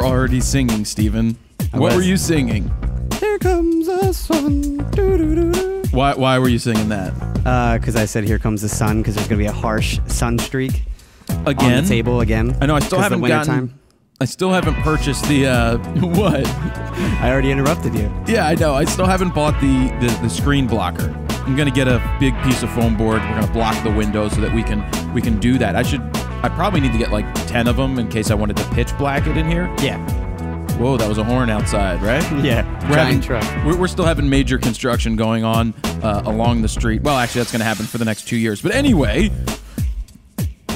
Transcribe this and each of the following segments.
already singing, Steven. What were you singing? Here comes the sun. Doo-doo-doo-doo. Why were you singing that? Because I said here comes the sun, because there's going to be a harsh sun streak Again? on the table again. I know, I still haven't time. I still haven't purchased the, what? I already interrupted you. Yeah, I know. I still haven't bought the screen blocker. I'm going to get a big piece of foam board. We're going to block the window so that we can do that. I probably need to get like 10 of them in case I wanted to pitch black it in here. Yeah. Whoa, that was a horn outside, right? Yeah, giant truck. We're still having major construction going on along the street. Well, actually, that's going to happen for the next 2 years. But anyway,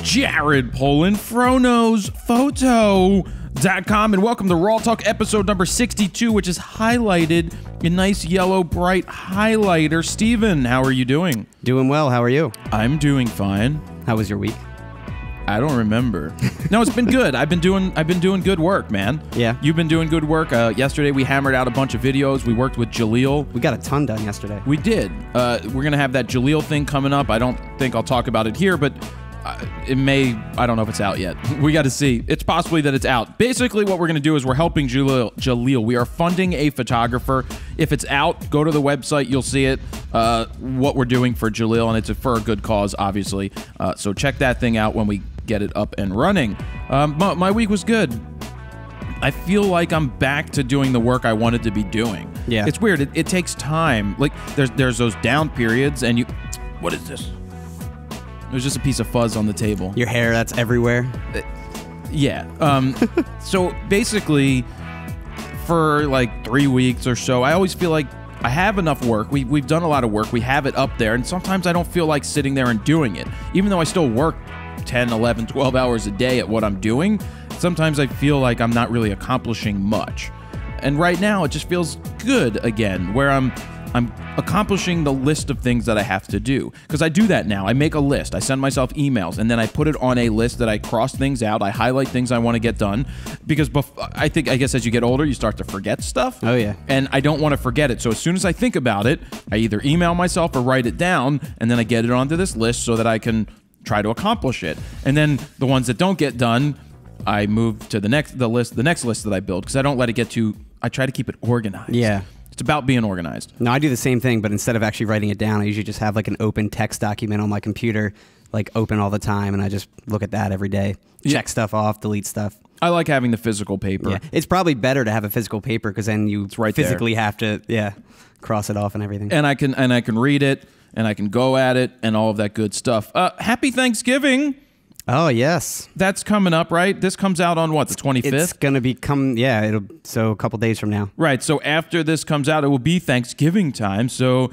Jared Polin, FroKnowsPhoto.com, and welcome to RAWtalk episode number 62, which is highlighted in nice yellow bright highlighter. Steven, how are you doing? Doing well. How are you? I'm doing fine. How was your week? I don't remember. No, it's been good. I've been doing good work, man. Yeah. You've been doing good work. Yesterday we hammered out a bunch of videos. We worked with Jaleel. We got a ton done yesterday. We did. We're gonna have that Jaleel thing coming up. I don't think I'll talk about it here, but it may. I don't know if it's out yet. We got to see. It's possibly that it's out. Basically, what we're gonna do is we're helping Jaleel. We are funding a photographer. If it's out, go to the website. You'll see it. What we're doing for Jaleel, and it's for a good cause, obviously. So check that thing out when we get it up and running. My week was good. I feel like I'm back to doing the work I wanted to be doing. Yeah. It's weird. It takes time. Like there's those down periods, and you. What is this? There's just a piece of fuzz on the table. Your hair that's everywhere. Yeah. So basically, for like 3 weeks or so, I always feel like I have enough work. We've done a lot of work. We have it up there, and sometimes I don't feel like sitting there and doing it, even though I still work 10, 11, 12 hours a day at what I'm doing. Sometimes I feel like I'm not really accomplishing much. And right now, it just feels good again, where I'm accomplishing the list of things that I have to do. Because I do that now. I make a list. I send myself emails, and then I put it on a list that I cross things out. I highlight things I want to get done. Because I guess as you get older, you start to forget stuff. Oh, yeah. And I don't want to forget it. So as soon as I think about it, I either email myself or write it down, and then I get it onto this list so that I can try to accomplish it. And then the ones that don't get done, I move to the next list that I build, because I don't let it get too. I try to keep it organized. Yeah. It's about being organized. No, I do the same thing, but instead of actually writing it down, I usually just have like an open text document on my computer, like open all the time, and I just look at that every day. Check stuff off, delete stuff. I like having the physical paper. Yeah. It's probably better to have a physical paper, because then you right physically have to cross it off and everything. And I can read it, and I can go at it, and all of that good stuff. Happy Thanksgiving. Oh, yes. That's coming up, right? This comes out on what, the 25th? It's going to become, so a couple days from now. Right, so after this comes out, it will be Thanksgiving time, so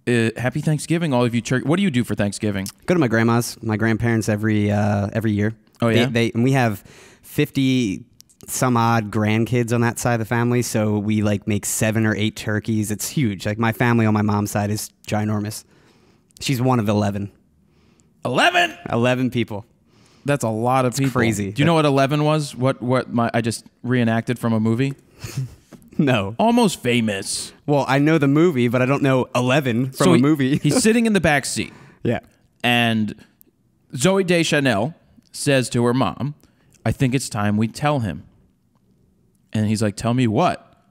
happy Thanksgiving, all of you. What do you do for Thanksgiving? Go to my grandma's, my grandparents every year. Oh, yeah? And we have 50 some odd grandkids on that side of the family, so we like make 7 or 8 turkeys. It's huge. Like my family on my mom's side is ginormous. She's one of 11. 11? 11 people. That's a lot of people. Crazy. Do you know what 11 was? I just reenacted from a movie? No. Almost Famous. Well, I know the movie, but I don't know 11 from a movie. He's sitting in the back seat. Yeah. And Zooey Deschanel says to her mom, I think it's time we tell him. And he's like, tell me what?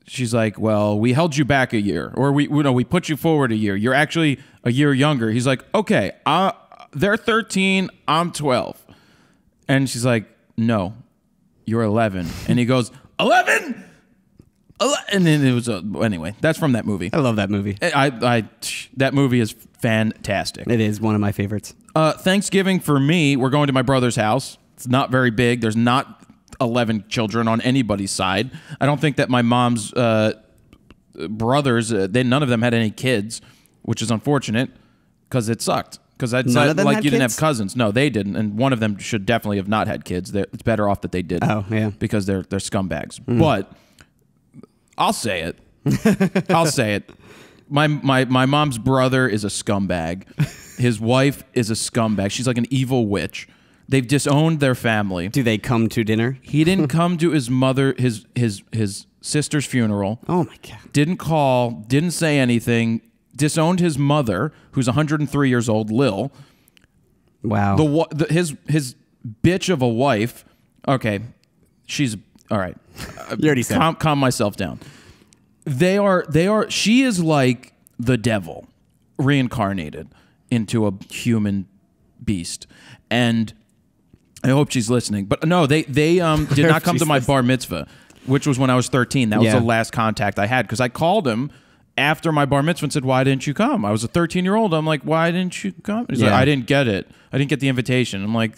She's like, well, we held you back a year. Or we put you forward a year. You're actually a year younger. He's like, okay, they're 13, I'm 12. And she's like, no, you're 11. And he goes, 11? And then it was, anyway, that's from that movie. I love that movie. That movie is fantastic. It is one of my favorites. Thanksgiving for me, we're going to my brother's house. It's not very big. There's not 11 children on anybody's side. I don't think that my mom's brothers, none of them had any kids, which is unfortunate because it sucked. Because that's like you didn't have cousins. No, they didn't, and one of them should definitely have not had kids. It's better off that they didn't. Oh, yeah. Because they're scumbags. But I'll say it. I'll say it. My mom's brother is a scumbag. His wife is a scumbag. She's like an evil witch. They've disowned their family. Do they come to dinner? He didn't come to his his sister's funeral. Oh my God. Didn't call. Didn't say anything. Disowned his mother, who's 103 years old, Lil. Wow. His bitch of a wife. Okay, She's all right. You already said. Calm myself down. She is like the devil reincarnated into a human beast. And I hope she's listening. But no, they did not come to my bar mitzvah, which was when I was 13. That was the last contact I had, because I called him after my bar mitzvah and said, why didn't you come? I was a 13-year-old. I'm like, why didn't you come? He's like, I didn't get it. I didn't get the invitation. I'm like,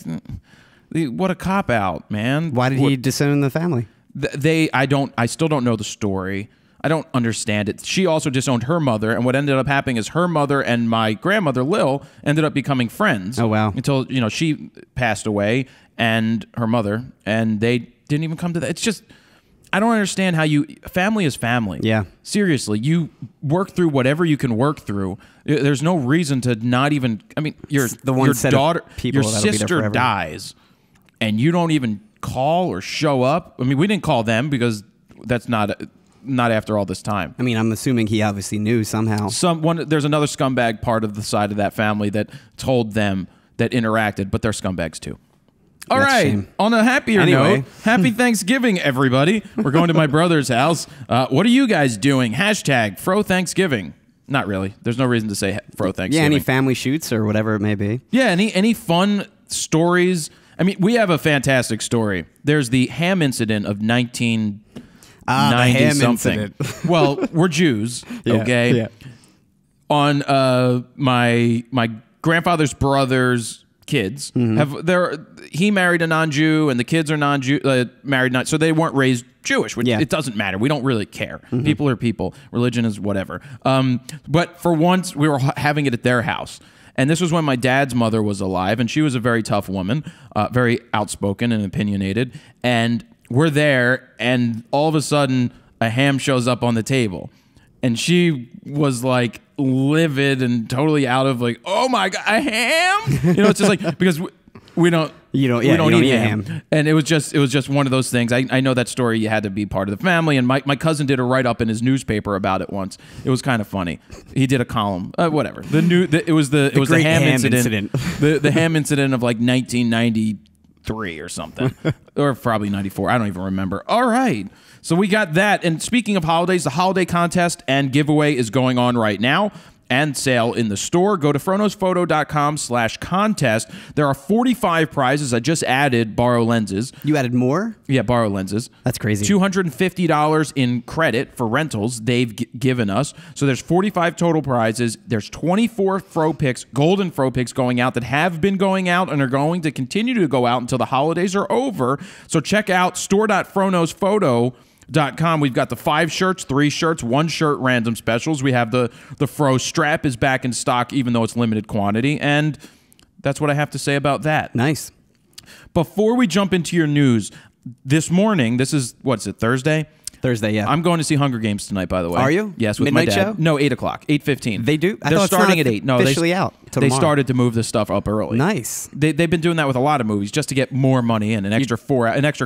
what a cop-out, man. Why did he disown the family? I still don't know the story. I don't understand it. She also disowned her mother, and what ended up happening is her mother and my grandmother, Lil, ended up becoming friends. Oh, wow. Until, she passed away, and her mother, and they didn't even come to that. It's just, I don't understand how family is family. Yeah. Seriously, you work through whatever you can work through. There's no reason to not even, your daughter, your sister dies, and you don't even call or show up. We didn't call them because that's not after all this time. I'm assuming he obviously knew somehow. There's another scumbag part of the side of that family that told them, that interacted, but they're scumbags too. All right. On a happier note, happy Thanksgiving, everybody. We're going to my brother's house. What are you guys doing? Hashtag Fro Thanksgiving. Not really. There's no reason to say Fro Thanksgiving. Yeah, any family shoots or whatever it may be. Yeah, any fun stories. We have a fantastic story. There's the ham incident of 1990 something. Well, we're Jews, okay? Yeah. On my grandfather's brother's kids he married a non-Jew, and the kids are non-Jew, married not, so they weren't raised Jewish, which it doesn't matter. We don't really care. People are people. Religion is whatever. But for once, we were having it at their house. And this was when my dad's mother was alive, and she was a very tough woman, very outspoken and opinionated. And we're there, and all of a sudden, a ham shows up on the table. And she was like livid and totally out of like, oh my God, a ham? It's just like, because we don't eat ham. And it was just one of those things. I know that story. You had to be part of the family. And my cousin did a write-up in his newspaper about it once. It was kind of funny. He did a column, whatever. It was the ham incident. The ham incident of like 1993 or something, or probably 94. I don't even remember. All right. So we got that. And speaking of holidays, the holiday contest and giveaway is going on right now, and sale in the store. Go to FroKnowsPhoto.com/contest. There are 45 prizes. I just added borrow lenses. You added more? Yeah, borrow lenses. That's crazy. $250 in credit for rentals they've given us. So there's 45 total prizes. There's 24 Fro picks, golden Fro picks going out that have been going out and are going to continue to go out until the holidays are over. So check out store.FroKnowsPhoto.com. We've got the 5 shirts, 3 shirts, 1 shirt random specials. We have the Fro strap is back in stock, even though it's limited quantity. And that's what I have to say about that. Nice. Before we jump into your news, this morning, this is, what's it, Thursday? Thursday, yeah. I'm going to see Hunger Games tonight, by the way. Are you? Yes, with Midnight my dad. show? No, 8 o'clock, 8:15. They do? They're starting at 8. No, officially out till They tomorrow. started to move this stuff up early. Nice. They've been doing that with a lot of movies just to get more money in, an extra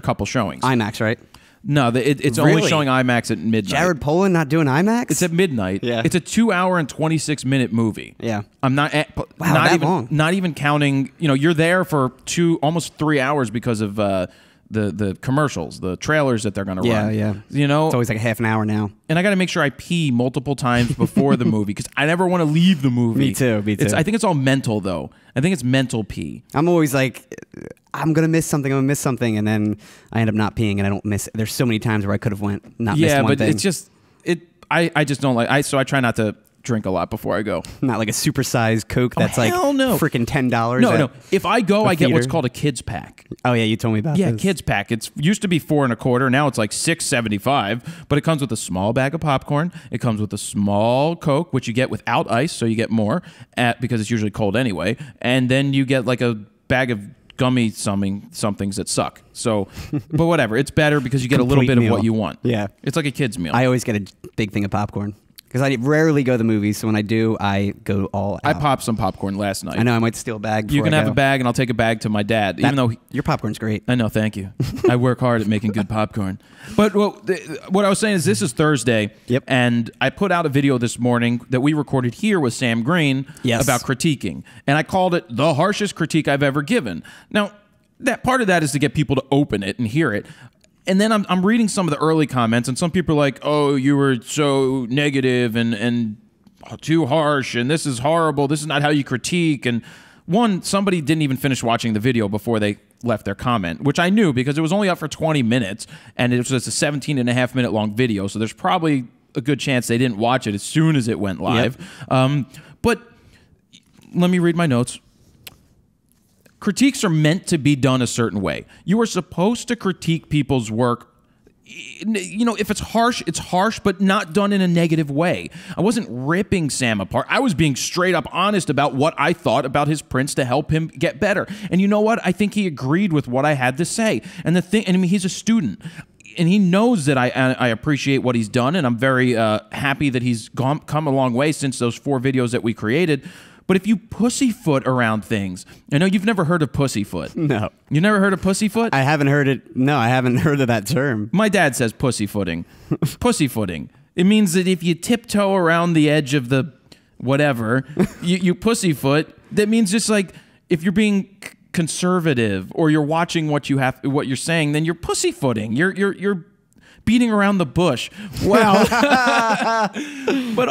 couple showings. IMAX, right? No, it's only showing IMAX at midnight. Jared Polin not doing IMAX? It's at midnight. Yeah. It's a 2-hour and 26-minute movie. Yeah. I'm not long. Not even counting. You're there for almost 3 hours because of the commercials, the trailers that they're going to run. Yeah. It's always like a half an hour now. And I got to make sure I pee multiple times before the movie because I never want to leave the movie. Me too. I think it's all mental though. I think it's mental pee. I'm always like, I'm gonna miss something, and then I end up not peeing, and I don't miss it. There's so many times where I could have missed one thing. Yeah, but it's just I just don't like. So I try not to drink a lot before I go. Not like a supersized Coke that's freaking $10. No. If I go, I get what's called a kids pack. Oh yeah, you told me about this. Yeah, kids pack. It's used to be $4.25. Now it's like $6.75. But it comes with a small bag of popcorn. It comes with a small Coke, which you get without ice, so you get more because it's usually cold anyway. And then you get like a bag of gummy somethings that suck. So, but whatever. It's better because you get a little bit of what you want. Yeah, it's like a kid's meal. I always get a big thing of popcorn. Because I rarely go to the movies, so when I do, I go all out. I popped some popcorn last night. I know, I might steal a bag. You can have a bag, and I'll take a bag to my dad. Even though your popcorn's great. I know, thank you. I work hard at making good popcorn. But what I was saying is this is Thursday, and I put out a video this morning that we recorded here with Sam Green about critiquing. And I called it the harshest critique I've ever given. Now, that part of that is to get people to open it and hear it. And then I'm reading some of the early comments, and some people are like, "Oh, you were so negative and too harsh, and this is horrible. This is not how you critique." And somebody didn't even finish watching the video before they left their comment, which I knew because it was only up for 20 minutes, and it was just a 17.5-minute long video. So there's probably a good chance they didn't watch it as soon as it went live. Yep. But let me read my notes. Critiques are meant to be done a certain way. You are supposed to critique people's work. You know, if it's harsh, but not done in a negative way. I wasn't ripping Sam apart. I was being straight up honest about what I thought about his prints to help him get better. And you know what? I think he agreed with what I had to say. And I mean, he's a student. And he knows that I appreciate what he's done, and I'm very happy that he's come a long way since those 4 videos that we created. But if you pussyfoot around things, I know you've never heard of pussyfoot. No. You never heard of pussyfoot? I haven't heard it. No, I haven't heard of that term. My dad says pussyfooting. Pussyfooting. It means that if you tiptoe around the edge of the whatever, you pussyfoot. That means just like if you're being conservative or you're watching what you're saying, then you're pussyfooting. You're beating around the bush. Wow. But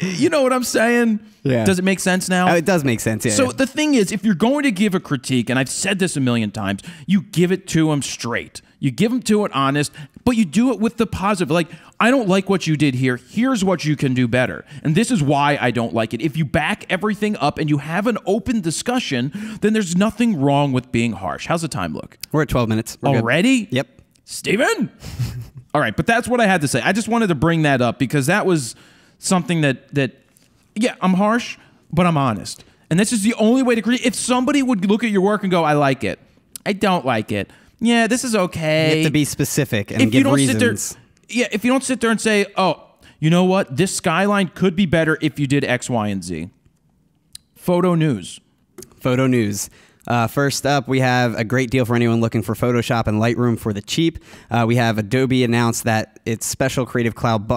you know what I'm saying? Yeah. Does it make sense now? It does make sense, yeah. So the thing is, if you're going to give a critique, and I've said this a million times, you give it to them straight. You give them to it honest, but you do it with the positive. Like, I don't like what you did here. Here's what you can do better. And this is why I don't like it. If you back everything up and you have an open discussion, then there's nothing wrong with being harsh. How's the time look? We're at 12 minutes. We're already? Good. Yep. Steven? All right, but that's what I had to say. I just wanted to bring that up because that was something that yeah, I'm harsh, but I'm honest. And this is the only way to create. If somebody would look at your work and go, I like it, I don't like it, yeah, this is okay. You have to be specific and give reasons. If you don't sit there and say, oh, you know what, this skyline could be better if you did X, Y, and Z. Photo news. Photo news. First up, we have a great deal for anyone looking for Photoshop and Lightroom for the cheap. We have Adobe announced that its special Creative Cloud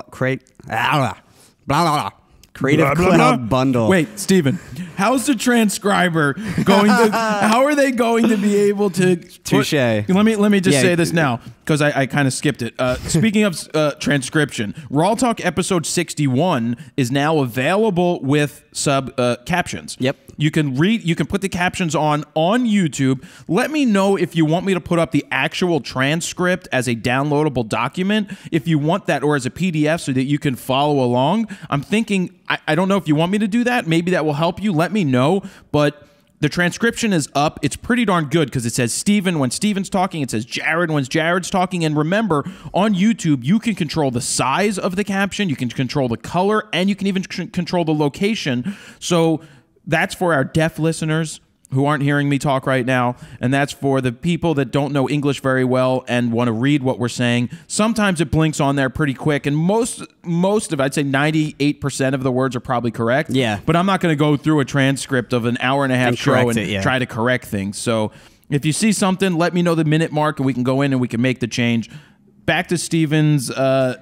Cloud bundle. Wait, Steven, how's the transcriber going to? How are they going to be able to? Touche. Let me just say this now because I kind of skipped it. Speaking of transcription, RAWtalk episode 61 is now available with captions. Yep. You can read. You can put the captions on YouTube. Let me know if you want me to put up the actual transcript as a downloadable document, if you want that, or as a PDF so that you can follow along. I'm thinking. I don't know if you want me to do that. Maybe that will help you. Let me know. But the transcription is up. It's pretty darn good because it says Steven when Steven's talking. It says Jared when Jared's talking. And remember, on YouTube, you can control the size of the caption. You can control the color. And you can even control the location. So that's for our deaf listeners who aren't hearing me talk right now, and that's for the people that don't know English very well and want to read what we're saying. Sometimes it blinks on there pretty quick, and most of, I'd say 98% of the words are probably correct. Yeah. But I'm not going to go through a transcript of an hour-and-a-half show and try to correct things. So if you see something, let me know the minute mark, and we can go in and we can make the change. Back to Steven's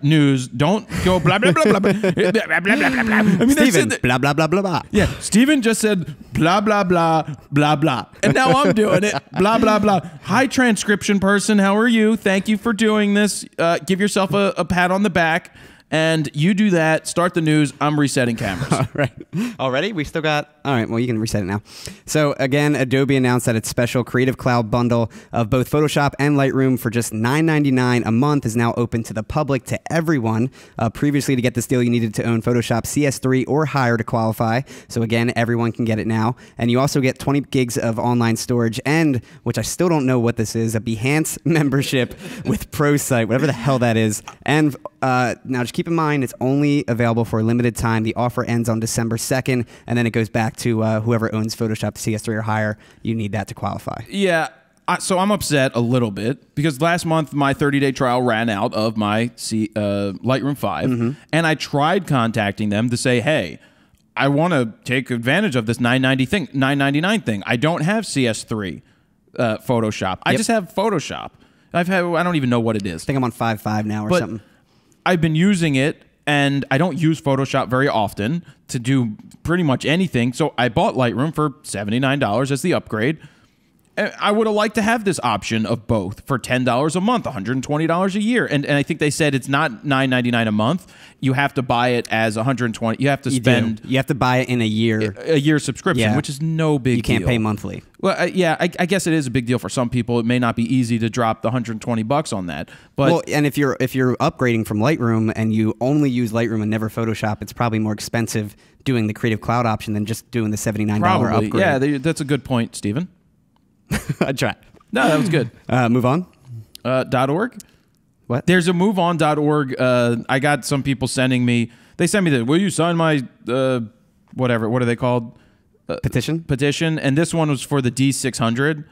news. Don't go blah, blah, blah, blah, blah, blah, blah, blah, blah, blah. I mean, Steven, blah, blah, blah, blah, blah. Yeah, Steven just said blah, blah, blah, blah, blah. And now I'm doing it. Blah, blah, blah. Hi, transcription person. How are you? Thank you for doing this. Give yourself a pat on the back. And you do that. Start the news. I'm resetting cameras. All right. Already? We still got... All right. Well, you can reset it now. So, again, Adobe announced that its special Creative Cloud bundle of both Photoshop and Lightroom for just $9.99 a month is now open to the public, to everyone. Previously, to get this deal, you needed to own Photoshop CS3 or higher to qualify. So, again, everyone can get it now. And you also get 20 gigs of online storage and, which I still don't know what this is, a Behance membership with ProSite, whatever the hell that is. And now, just keep in mind, it's only available for a limited time. The offer ends on December 2nd, and then it goes back to whoever owns Photoshop CS3 or higher. You need that to qualify. Yeah, so I'm upset a little bit because last month my 30-day trial ran out of my Lightroom 5, and I tried contacting them to say, hey, I want to take advantage of this $9.99 thing. I don't have CS3 Photoshop. I just have Photoshop. I don't even know what it is. I think I'm on 5.5 now or something. I've been using it, and I don't use Photoshop very often to do pretty much anything. So I bought Lightroom for $79 as the upgrade, I would have liked to have this option of both for $10 a month, $120 a year. And I think they said it's not $9.99 a month. You have to buy it as $120. You have to spend. You have to buy it in a year subscription, which is no big deal. You can't pay monthly. Well, I guess it is a big deal for some people. It may not be easy to drop the $120 on that. But well, and if you're upgrading from Lightroom and you only use Lightroom and never Photoshop, it's probably more expensive doing the Creative Cloud option than just doing the $79 upgrade. Yeah, that's a good point, Stephen. I tried. No, that was good. Move on. .org. What? There's a moveon.org. I got some people sending me. They sent me the. Will you sign my whatever? What are they called? Petition. And this one was for the D600.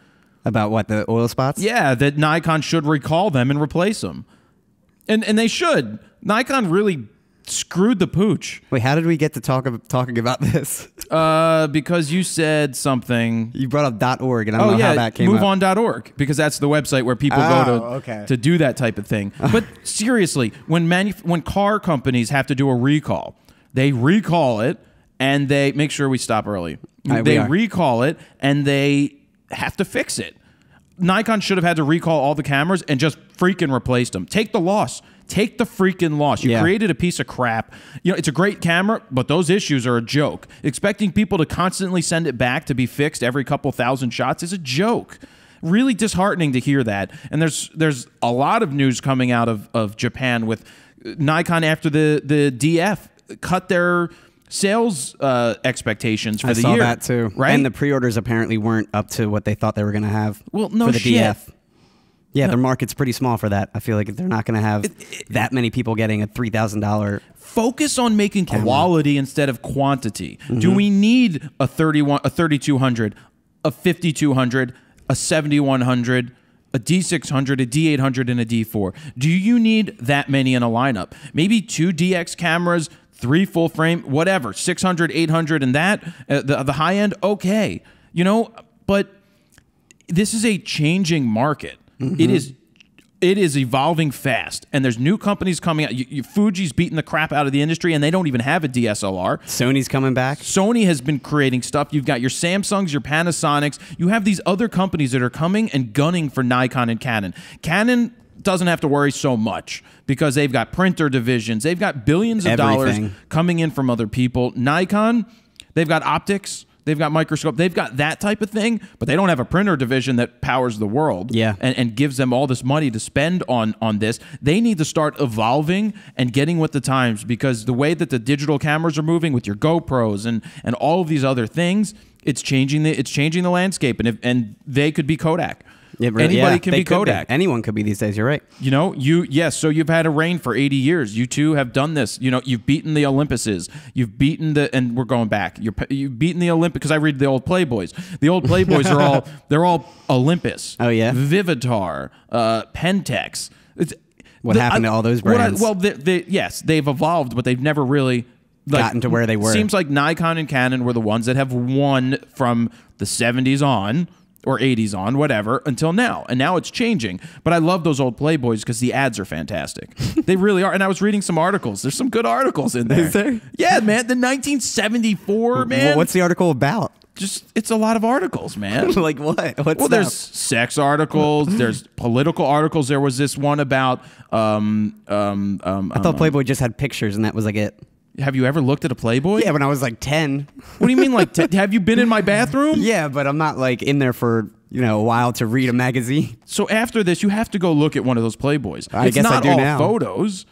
About what, the oil spots? Yeah, that Nikon should recall them and replace them. And they should. Nikon really screwed the pooch. Wait, how did we get to talking about this? Because you said something. You brought up .org, and I don't know how that came up. MoveOn.org, because that's the website where people go to do that type of thing. But seriously, when car companies have to do a recall, they recall it, and they make sure we stop early. They recall it, and they have to fix it. Nikon should have had to recall all the cameras and just freaking replaced them. Take the loss. Take the freaking loss. You created a piece of crap. You know, it's a great camera, but those issues are a joke. Expecting people to constantly send it back to be fixed every couple thousand shots is a joke. Really disheartening to hear that. And there's a lot of news coming out of Japan with Nikon after the DF cut their sales expectations for the year. I saw that too. Right? And the pre-orders apparently weren't up to what they thought they were going to have for the DF. Yeah, their market's pretty small for that. I feel like they're not going to have that many people getting a $3,000. Focus on making quality instead of quantity. Do we need a 3200, a 5200, a 7100, a D600, a D800, and a D4? Do you need that many in a lineup? Maybe 2 DX cameras, 3 full frame, whatever, 600, 800, and that, the high end, okay. You know, but this is a changing market. It is evolving fast, and there's new companies coming out. Fuji's beating the crap out of the industry, and they don't even have a DSLR. Sony's coming back. Sony has been creating stuff. You've got your Samsungs, your Panasonics. You have these other companies that are coming and gunning for Nikon and Canon. Canon doesn't have to worry so much because they've got printer divisions. They've got billions of dollars coming in from other people. Nikon, they've got optics. They've got microscope. They've got that type of thing, but they don't have a printer division that powers the world and gives them all this money to spend on this. They need to start evolving and getting with the times, because the way that the digital cameras are moving with your GoPros and all of these other things, it's changing the landscape, and they could be Kodak. Anybody can be Kodak. Anyone could be these days. You're right. You know, so you've had a reign for 80 years. You two have done this. You know, you've beaten the Olympuses. You've beaten and we're going back. You've beaten the Olympic, because I read the old Playboys. The old Playboys they're all Olympus. Oh yeah. Vivitar, Pentex. What happened to all those brands? Yes, they've evolved, but they've never really gotten to where they were. Seems like Nikon and Canon were the ones that have won from the 70s on, or 80s on, whatever, until now. And now it's changing. But I love those old Playboys because the ads are fantastic. They really are. And I was reading some articles. There's some good articles in there. Is there? Yeah, man. The 1974, man. Well, what's the article about? It's a lot of articles, man. Like what? There's sex articles. There's political articles. There was this one about... I thought Playboy just had pictures and that was like it. Have you ever looked at a Playboy? Yeah, when I was like 10. What do you mean, like, have you been in my bathroom? Yeah, but I'm not like in there for, a while to read a magazine. So after this, you have to go look at one of those Playboys. I guess I do now. It's not all photos.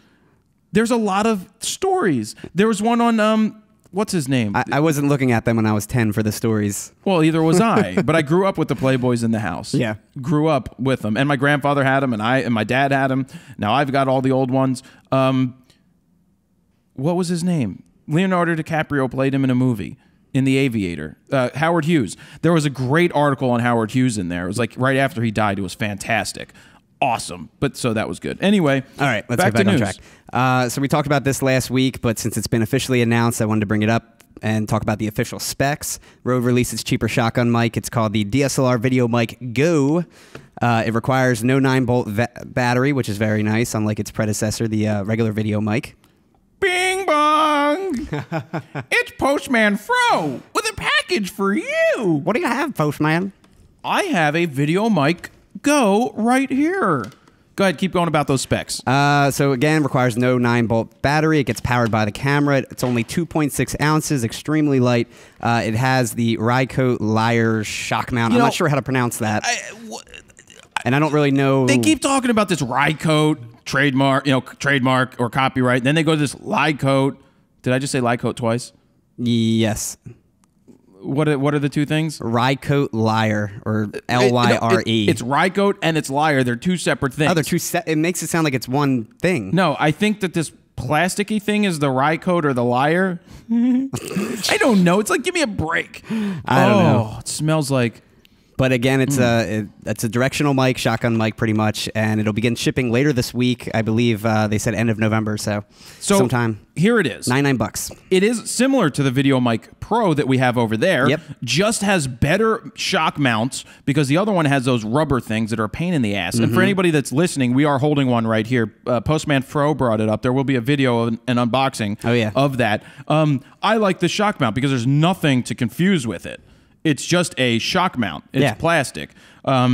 There's a lot of stories. There was one on, what's his name? I wasn't looking at them when I was 10 for the stories. Well, either was I. But I grew up with the Playboys in the house. Yeah. Grew up with them. And my grandfather had them, and my dad had them. Now I've got all the old ones. What was his name? Leonardo DiCaprio played him in a movie, in The Aviator. Howard Hughes. There was a great article on Howard Hughes in there. It was like right after he died. It was fantastic. Awesome. But so that was good. Anyway. All right, let's get back on track. So we talked about this last week, but since it's been officially announced, I wanted to bring it up and talk about the official specs. Rode released its cheaper shotgun mic. It's called the DSLR Video Mic Go. It requires no 9-volt battery, which is very nice, unlike its predecessor, the regular video mic. Bing bong! It's Postman Fro with a package for you. What do you have, Postman? I have a Video Mic Go right here. Go ahead, keep going about those specs. So again, requires no 9-volt battery. It gets powered by the camera. It's only 2.6 ounces, extremely light. It has the RAWtalk Lyre shock mount. I'm not sure how to pronounce that. And I don't really know. They keep talking about this RAWtalk trademark or copyright. Then they go to this RAWtalk. Did I just say RAWtalk twice? Yes. What are the two things? RAWtalk Lyre, or Lyre. It's RAWtalk and it's Lyre. They're two separate things. Oh, they're two. It makes it sound like it's one thing. No, I think that this plasticky thing is the RAWtalk or the Lyre. I don't know. It's like, give me a break. I don't know. It smells like. But again, it's a directional mic, shotgun mic, pretty much, and it'll begin shipping later this week. I believe they said end of November, so sometime. Here it is. $99. It is similar to the Video Mic Pro that we have over there. Yep. Just has better shock mounts because the other one has those rubber things that are a pain in the ass. And for anybody that's listening, we are holding one right here. Postman Fro brought it up. There will be a video of an unboxing of that. I like the shock mount because there's nothing to confuse with it. It's just a shock mount. It's plastic. I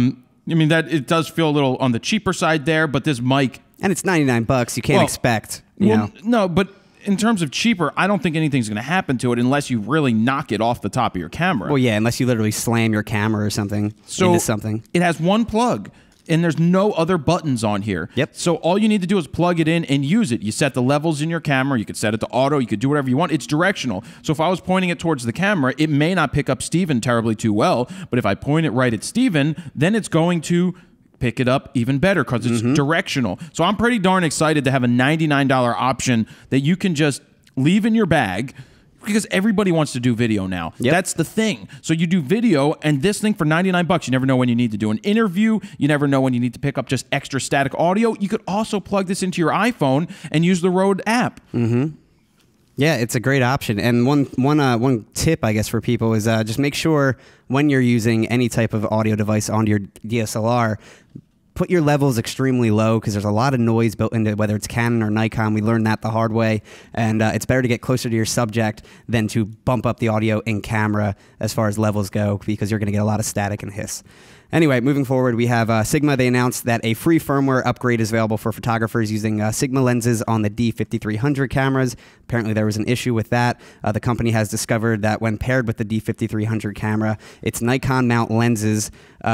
mean, that it does feel a little on the cheaper side there, but this mic... And it's $99. You can't expect, you know. No, but in terms of cheaper, I don't think anything's going to happen to it unless you really knock it off the top of your camera. Well, yeah, unless you literally slam your camera or something into something. It has one plug. And there's no other buttons on here. Yep. So all you need to do is plug it in and use it. You set the levels in your camera. You could set it to auto. You could do whatever you want. It's directional. So if I was pointing it towards the camera, it may not pick up Steven terribly too well. But if I point it right at Steven, then it's going to pick it up even better because it's directional. So I'm pretty darn excited to have a $99 option that you can just leave in your bag. Because everybody wants to do video now. Yep. That's the thing. So you do video, and this thing for $99, you never know when you need to do an interview. You never know when you need to pick up just extra static audio. You could also plug this into your iPhone and use the Rode app. Yeah, it's a great option. And one tip, I guess, for people is just make sure when you're using any type of audio device on your DSLR, put your levels extremely low because there's a lot of noise built into it, whether it's Canon or Nikon. We learned that the hard way. And it's better to get closer to your subject than to bump up the audio in camera as far as levels go because you're going to get a lot of static and hiss. Anyway, moving forward, we have Sigma. They announced that a free firmware upgrade is available for photographers using Sigma lenses on the D5300 cameras. Apparently, there was an issue with that. The company has discovered that when paired with the D5300 camera, its Nikon mount lenses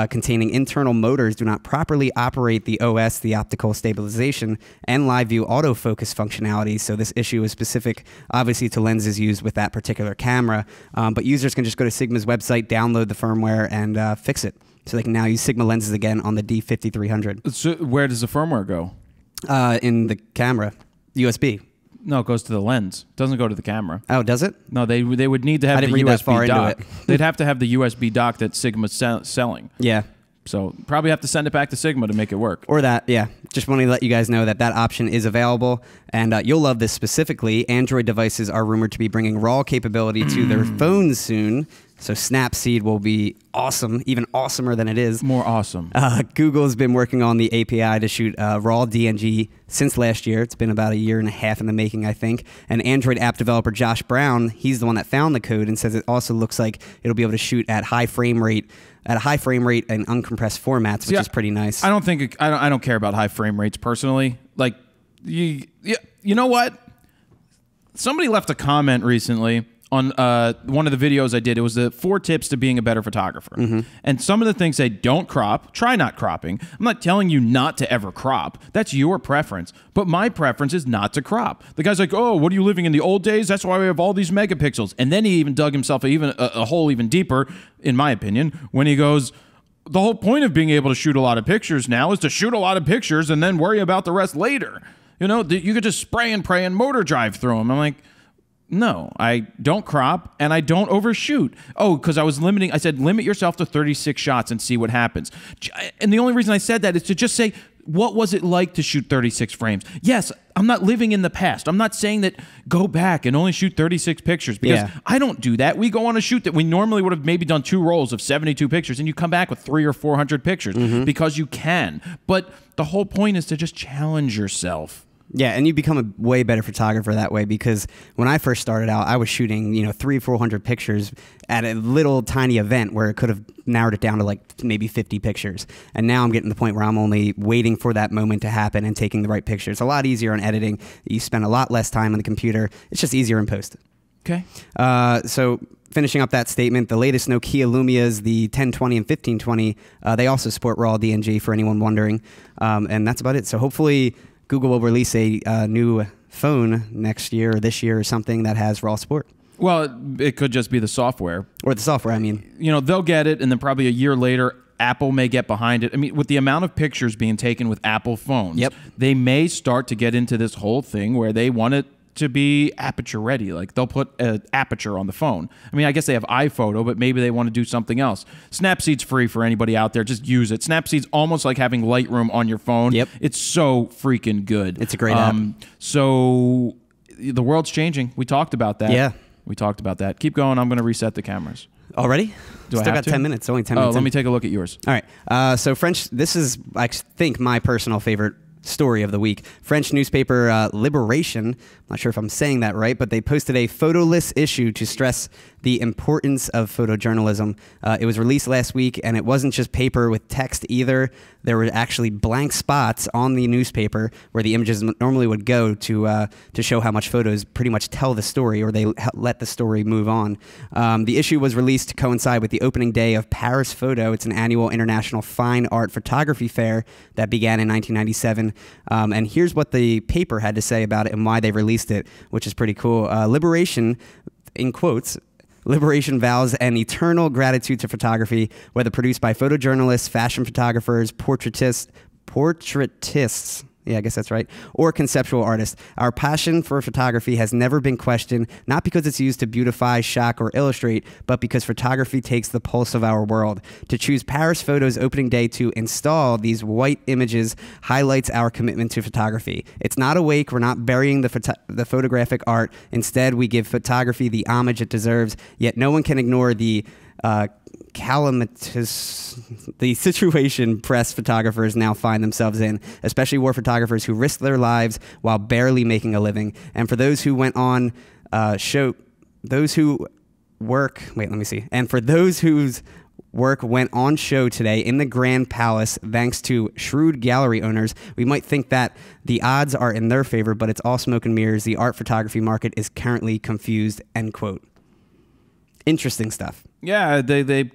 containing internal motors do not properly operate the OS, the optical stabilization, and live view autofocus functionality. So this issue is specific, obviously, to lenses used with that particular camera. But users can just go to Sigma's website, download the firmware, and fix it. So they can now use Sigma lenses again on the D5300. So where does the firmware go? In the camera. USB. No, it goes to the lens. It doesn't go to the camera. Oh, does it? No, they would need to have the USB dock. They'd have to have the USB dock that Sigma's selling. Yeah. So probably have to send it back to Sigma to make it work. Or that, yeah. Just wanted to let you guys know that that option is available. And you'll love this specifically. Android devices are rumored to be bringing RAW capability to their phones soon. So Snapseed will be awesome, even awesomer than it is. More awesome. Google's been working on the API to shoot RAW DNG since last year. It's been about a year and a half in the making, I think. And Android app developer Josh Brown, he's the one that found the code and says it also looks like it'll be able to shoot at high frame rate and uncompressed formats, which is pretty nice. I don't care about high frame rates personally. Like, you know what? Somebody left a comment recently on one of the videos I did. It was the 4 tips to being a better photographer. And some of the things say, don't crop, try not cropping. I'm not telling you not to ever crop. That's your preference. But my preference is not to crop. The guy's like, oh, what are you living in the old days? That's why we have all these megapixels. And then he even dug himself a hole even deeper, in my opinion, when he goes, the whole point of being able to shoot a lot of pictures now is to shoot a lot of pictures and then worry about the rest later. You know, you could just spray and pray and motor drive through them. I'm like, no, I don't crop and I don't overshoot. Oh, because I said limit yourself to 36 shots and see what happens. And the only reason I said that is to just say, what was it like to shoot 36 frames? Yes, I'm not living in the past. I'm not saying that go back and only shoot 36 pictures because I don't do that. We go on a shoot that we normally would have maybe done 2 rolls of 72 pictures and you come back with 300 or 400 pictures because you can. But the whole point is to just challenge yourself. Yeah, and you become a way better photographer that way, because when I first started out, I was shooting, 300-400 pictures at a little tiny event where it could have narrowed it down to like maybe 50 pictures. And now I'm getting to the point where I'm only waiting for that moment to happen and taking the right pictures. It's a lot easier on editing. You spend a lot less time on the computer. It's just easier in post. Okay. So finishing up that statement, the latest Nokia Lumias, the 1020 and 1520, they also support RAW DNG for anyone wondering. And that's about it. So hopefully Google will release a new phone next year or this year or something that has RAW support. Well, it could just be the software. Or the software, I mean. They'll get it, and then probably a year later, Apple may get behind it. I mean, with the amount of pictures being taken with Apple phones, they may start to get into this whole thing where they want it to be aperture ready. Like they'll put an aperture on the phone. I mean, I guess they have iPhoto, but maybe they want to do something else. Snapseed's free for anybody out there. Just use it. Snapseed's almost like having Lightroom on your phone. Yep. It's so freaking good. It's a great app. So the world's changing. We talked about that. Yeah. We talked about that. Keep going. I'm going to reset the cameras. Already? Do I Still have got to? 10 minutes. Only 10 minutes. Let me take a look at yours. All right. So French, this is, I think, my personal favorite story of the week. French newspaper Liberation, I'm not sure if I'm saying that right, but they posted a photoless issue to stress the importance of photojournalism. It was released last week, and it wasn't just paper with text either. There were actually blank spots on the newspaper where the images normally would go to show how much photos pretty much tell the story, or they let the story move on. The issue was released to coincide with the opening day of Paris Photo. It's an annual international fine art photography fair that began in 1997. And here's what the paper had to say about it and why they released it, which is pretty cool. Liberation, in quotes, Liberation vows an eternal gratitude to photography, whether produced by photojournalists, fashion photographers, portraitists, yeah, I guess that's right, or conceptual artists. Our passion for photography has never been questioned, not because it's used to beautify, shock, or illustrate, but because photography takes the pulse of our world. To choose Paris Photo's opening day to install these white images highlights our commitment to photography. It's not a wake. We're not burying the photographic art. Instead, we give photography the homage it deserves, yet no one can ignore the calamitous, the situation press photographers now find themselves in, especially war photographers who risk their lives while barely making a living. And for those who went on those who work, wait, let me see. And for those whose work went on show today in the Grand Palace, thanks to shrewd gallery owners, we might think that the odds are in their favor, but it's all smoke and mirrors. The art photography market is currently confused, end quote. Interesting stuff. Yeah, they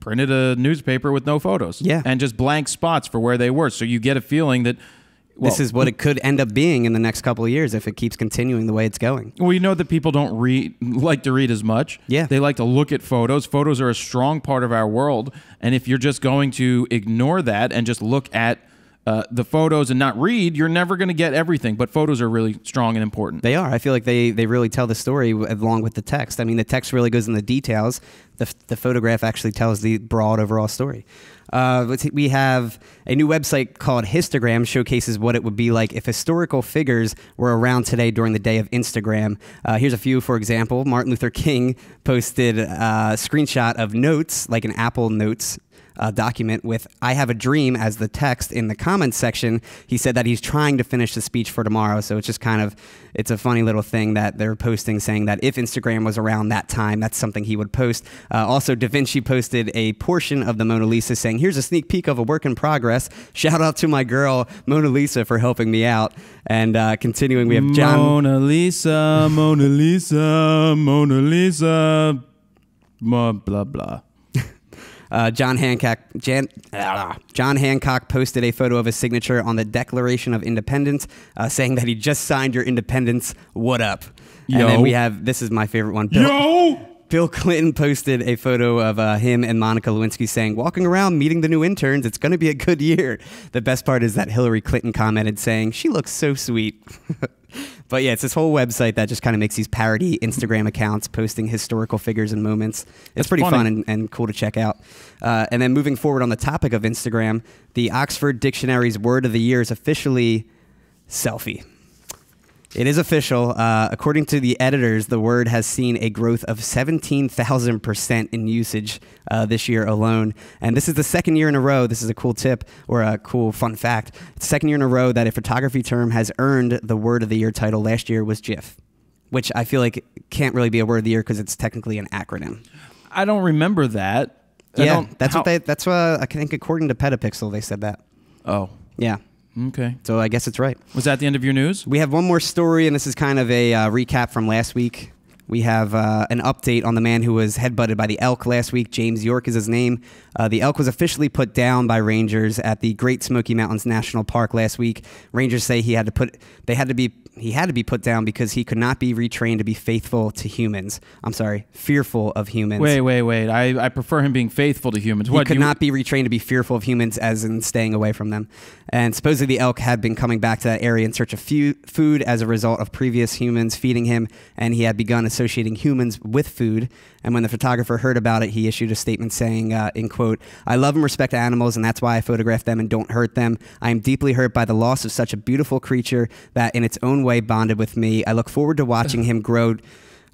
printed a newspaper with no photos. Yeah. And just blank spots for where they were. So you get a feeling that, well, this is what it could end up being in the next couple of years if it keeps continuing the way it's going. Well, you know that people don't like to read as much. Yeah. They like to look at photos. Photos are a strong part of our world. And if you're just going to ignore that and just look at the photos and not read, you're never going to get everything. But photos are really strong and important. They are. I feel like they really tell the story along with the text. I mean, the text really goes in the details. The photograph actually tells the broad overall story. We have a new website called Histogram, showcases what it would be like if historical figures were around today during the day of Instagram. Here's a few, for example. Martin Luther King posted a screenshot of notes, like an Apple Notes document with "I have a dream" as the text in the comments section. He said that he's trying to finish the speech for tomorrow, so it's just it's a funny little thing that they're posting, saying that if Instagram was around that time, that's something he would post. Also, Da Vinci posted a portion of the Mona Lisa saying, "Here's a sneak peek of a work in progress. Shout out to my girl Mona Lisa for helping me out." And continuing, we have John... Mona Lisa, Mona Lisa, Mona Lisa, blah, blah. John Hancock posted a photo of his signature on the Declaration of Independence, saying that he just signed your independence. What up? Yo. And then we have, this is my favorite one. Bill Clinton posted a photo of him and Monica Lewinsky saying, "Walking around meeting the new interns, it's going to be a good year." The best part is that Hillary Clinton commented saying, "She looks so sweet." But yeah, it's this whole website that just kind of makes these parody Instagram accounts posting historical figures and moments. It's pretty fun and cool to check out. And then moving forward on the topic of Instagram, the Oxford Dictionary's word of the year is officially selfie. It is official. According to the editors, the word has seen a growth of 17,000% in usage this year alone. And this is the second year in a row. This is a cool tip or a cool fun fact. It's the second year in a row that a photography term has earned the Word of the Year title. Last year was GIF, which I feel like can't really be a Word of the Year because it's technically an acronym. I don't remember that. Yeah, that's what I think according to Petapixel, they said that. Oh. Yeah. Okay. So I guess it's right. Was that the end of your news? We have one more story, and this is kind of a recap from last week. We have an update on the man who was headbutted by the elk last week. James York is his name. The elk was officially put down by rangers at the Great Smoky Mountains National Park last week. Rangers say he had to be put down because he could not be retrained to be faithful to humans. I'm sorry, fearful of humans. Wait. I prefer him being faithful to humans. He could not be retrained to be fearful of humans, as in staying away from them. And supposedly the elk had been coming back to that area in search of food as a result of previous humans feeding him, and he had begun associating humans with food. And when the photographer heard about it, he issued a statement saying, in quote, "I love and respect animals, and that's why I photograph them and don't hurt them. I am deeply hurt by the loss of such a beautiful creature that in its own way bonded with me. I looked forward to watching him grow to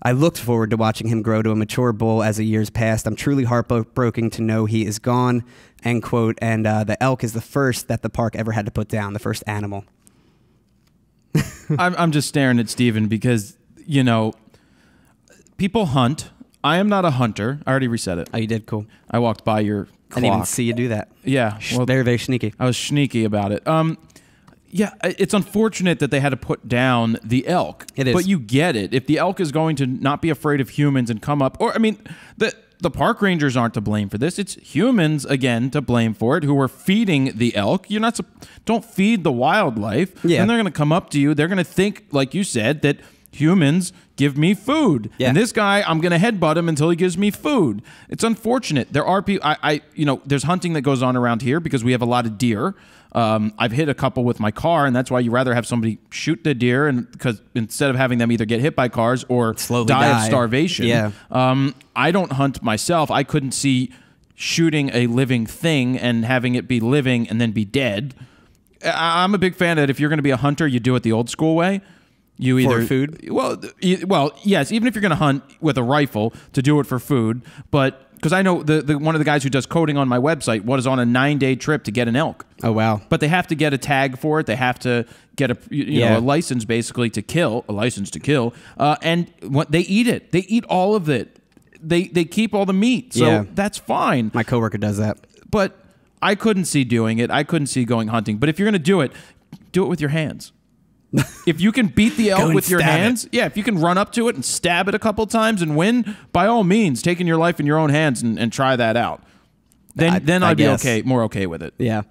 a mature bull as the years passed. I'm truly heartbroken to know he is gone," end quote. And the elk is the first that the park ever had to put down, the first animal. I'm just staring at Steven because, you know, people hunt. I am not a hunter. I already reset it. Oh, you did? Cool. I walked by your clock. I didn't even see you do that. Yeah. Well, they're very sneaky. I was sneaky about it. Yeah, it's unfortunate that they had to put down the elk. It is. But you get it. If the elk is going to not be afraid of humans and come up, or I mean, the park rangers aren't to blame for this. It's humans, again, to blame for it, who are feeding the elk. You're not, don't feed the wildlife. Yeah. And they're going to come up to you. They're going to think, like you said, that humans give me food. Yeah. And this guy, I'm going to headbutt him until he gives me food. It's unfortunate. There are people, you know, there's hunting that goes on around here because we have a lot of deer. I've hit a couple with my car, and that's why you rather have somebody shoot the deer, and because instead of having them either get hit by cars or slowly die of starvation. Yeah. I don't hunt myself. I couldn't see shooting a living thing and having it be living and then be dead. I'm a big fan that if you're going to be a hunter, you do it the old school way. You either for food? Well, yes. Even if you're going to hunt with a rifle, to do it for food, but because I know the one of the guys who does coding on my website was on a 9-day trip to get an elk. Oh wow! But they have to get a tag for it. They have to get a know a license basically to kill, and what they eat it. They eat all of it. They keep all the meat, so that's fine. My coworker does that. But I couldn't see doing it. I couldn't see going hunting. But if you're going to do it with your hands. If you can beat the elk with your hands, if you can run up to it and stab it a couple times and win, by all means, taking your life in your own hands and try that out. Then I'd be more okay with it. Yeah.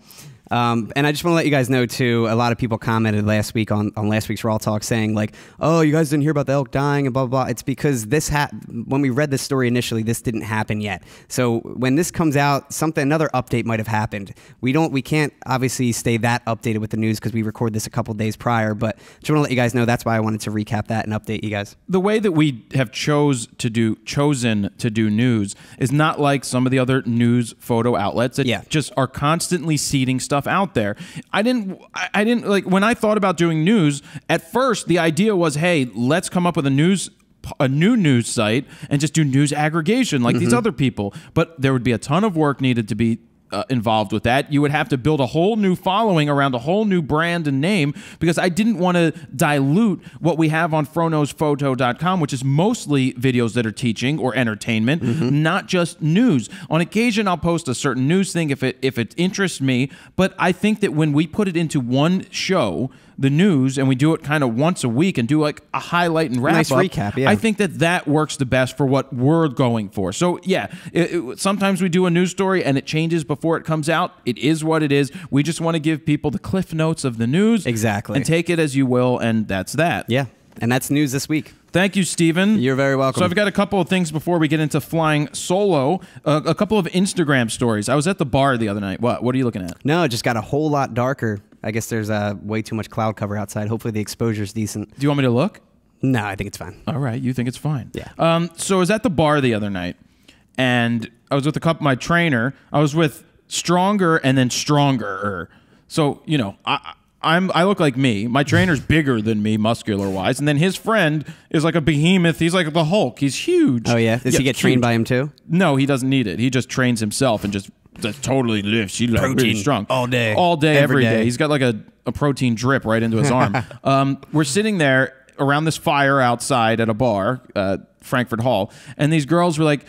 And I just want to let you guys know, too, a lot of people commented last week on last week's RAWtalk saying, like, oh, you guys didn't hear about the elk dying and blah, blah, blah. It's because when we read this story initially, this didn't happen yet. So when this comes out, another update might have happened. We can't obviously stay that updated with the news because we record this a couple days prior, but just want to let you guys know that's why I wanted to recap that and update you guys. The way that we have chosen to do news is not like some of the other news photo outlets that just are constantly seeding stuff out there. I didn't like when I thought about doing news at first. The idea was, hey, let's come up with a new news site and just do news aggregation like these other people. But there would be a ton of work needed to be involved with that. You would have to build a whole new following around a whole new brand and name, because I didn't want to dilute what we have on FroKnowsPhoto.com, which is mostly videos that are teaching or entertainment, not just news. On occasion, I'll post a certain news thing if it interests me, but I think that when we put it into one show, the news, and we do it kind of once a week and do like a highlight and wrap nice up, recap, yeah. I think that works the best for what we're going for. So yeah, sometimes we do a news story and it changes before it comes out. It is what it is. We just want to give people the cliff notes of the news. Exactly. And take it as you will, and that's that. Yeah, and that's news this week. Thank you, Steven. You're very welcome. So I've got a couple of things before we get into flying solo. A couple of Instagram stories. I was at the bar the other night. What are you looking at? No, it just got a whole lot darker. I guess there's way too much cloud cover outside. Hopefully the exposure's decent. Do you want me to look? No, I think it's fine. All right, you think it's fine. Yeah. So I was at the bar the other night, and I was with my trainer. I was with Stronger and then Stronger. So, you know, I look like me. My trainer's bigger than me, muscular wise, and then his friend is like a behemoth. He's like the Hulk. He's huge. Oh yeah, does he get trained by him too? No, he doesn't need it. He just trains himself and just totally lifts. He's like really strong all day, every day. He's got like a protein drip right into his arm. We're sitting there around this fire outside at a bar, Frankfurt Hall, and these girls were like,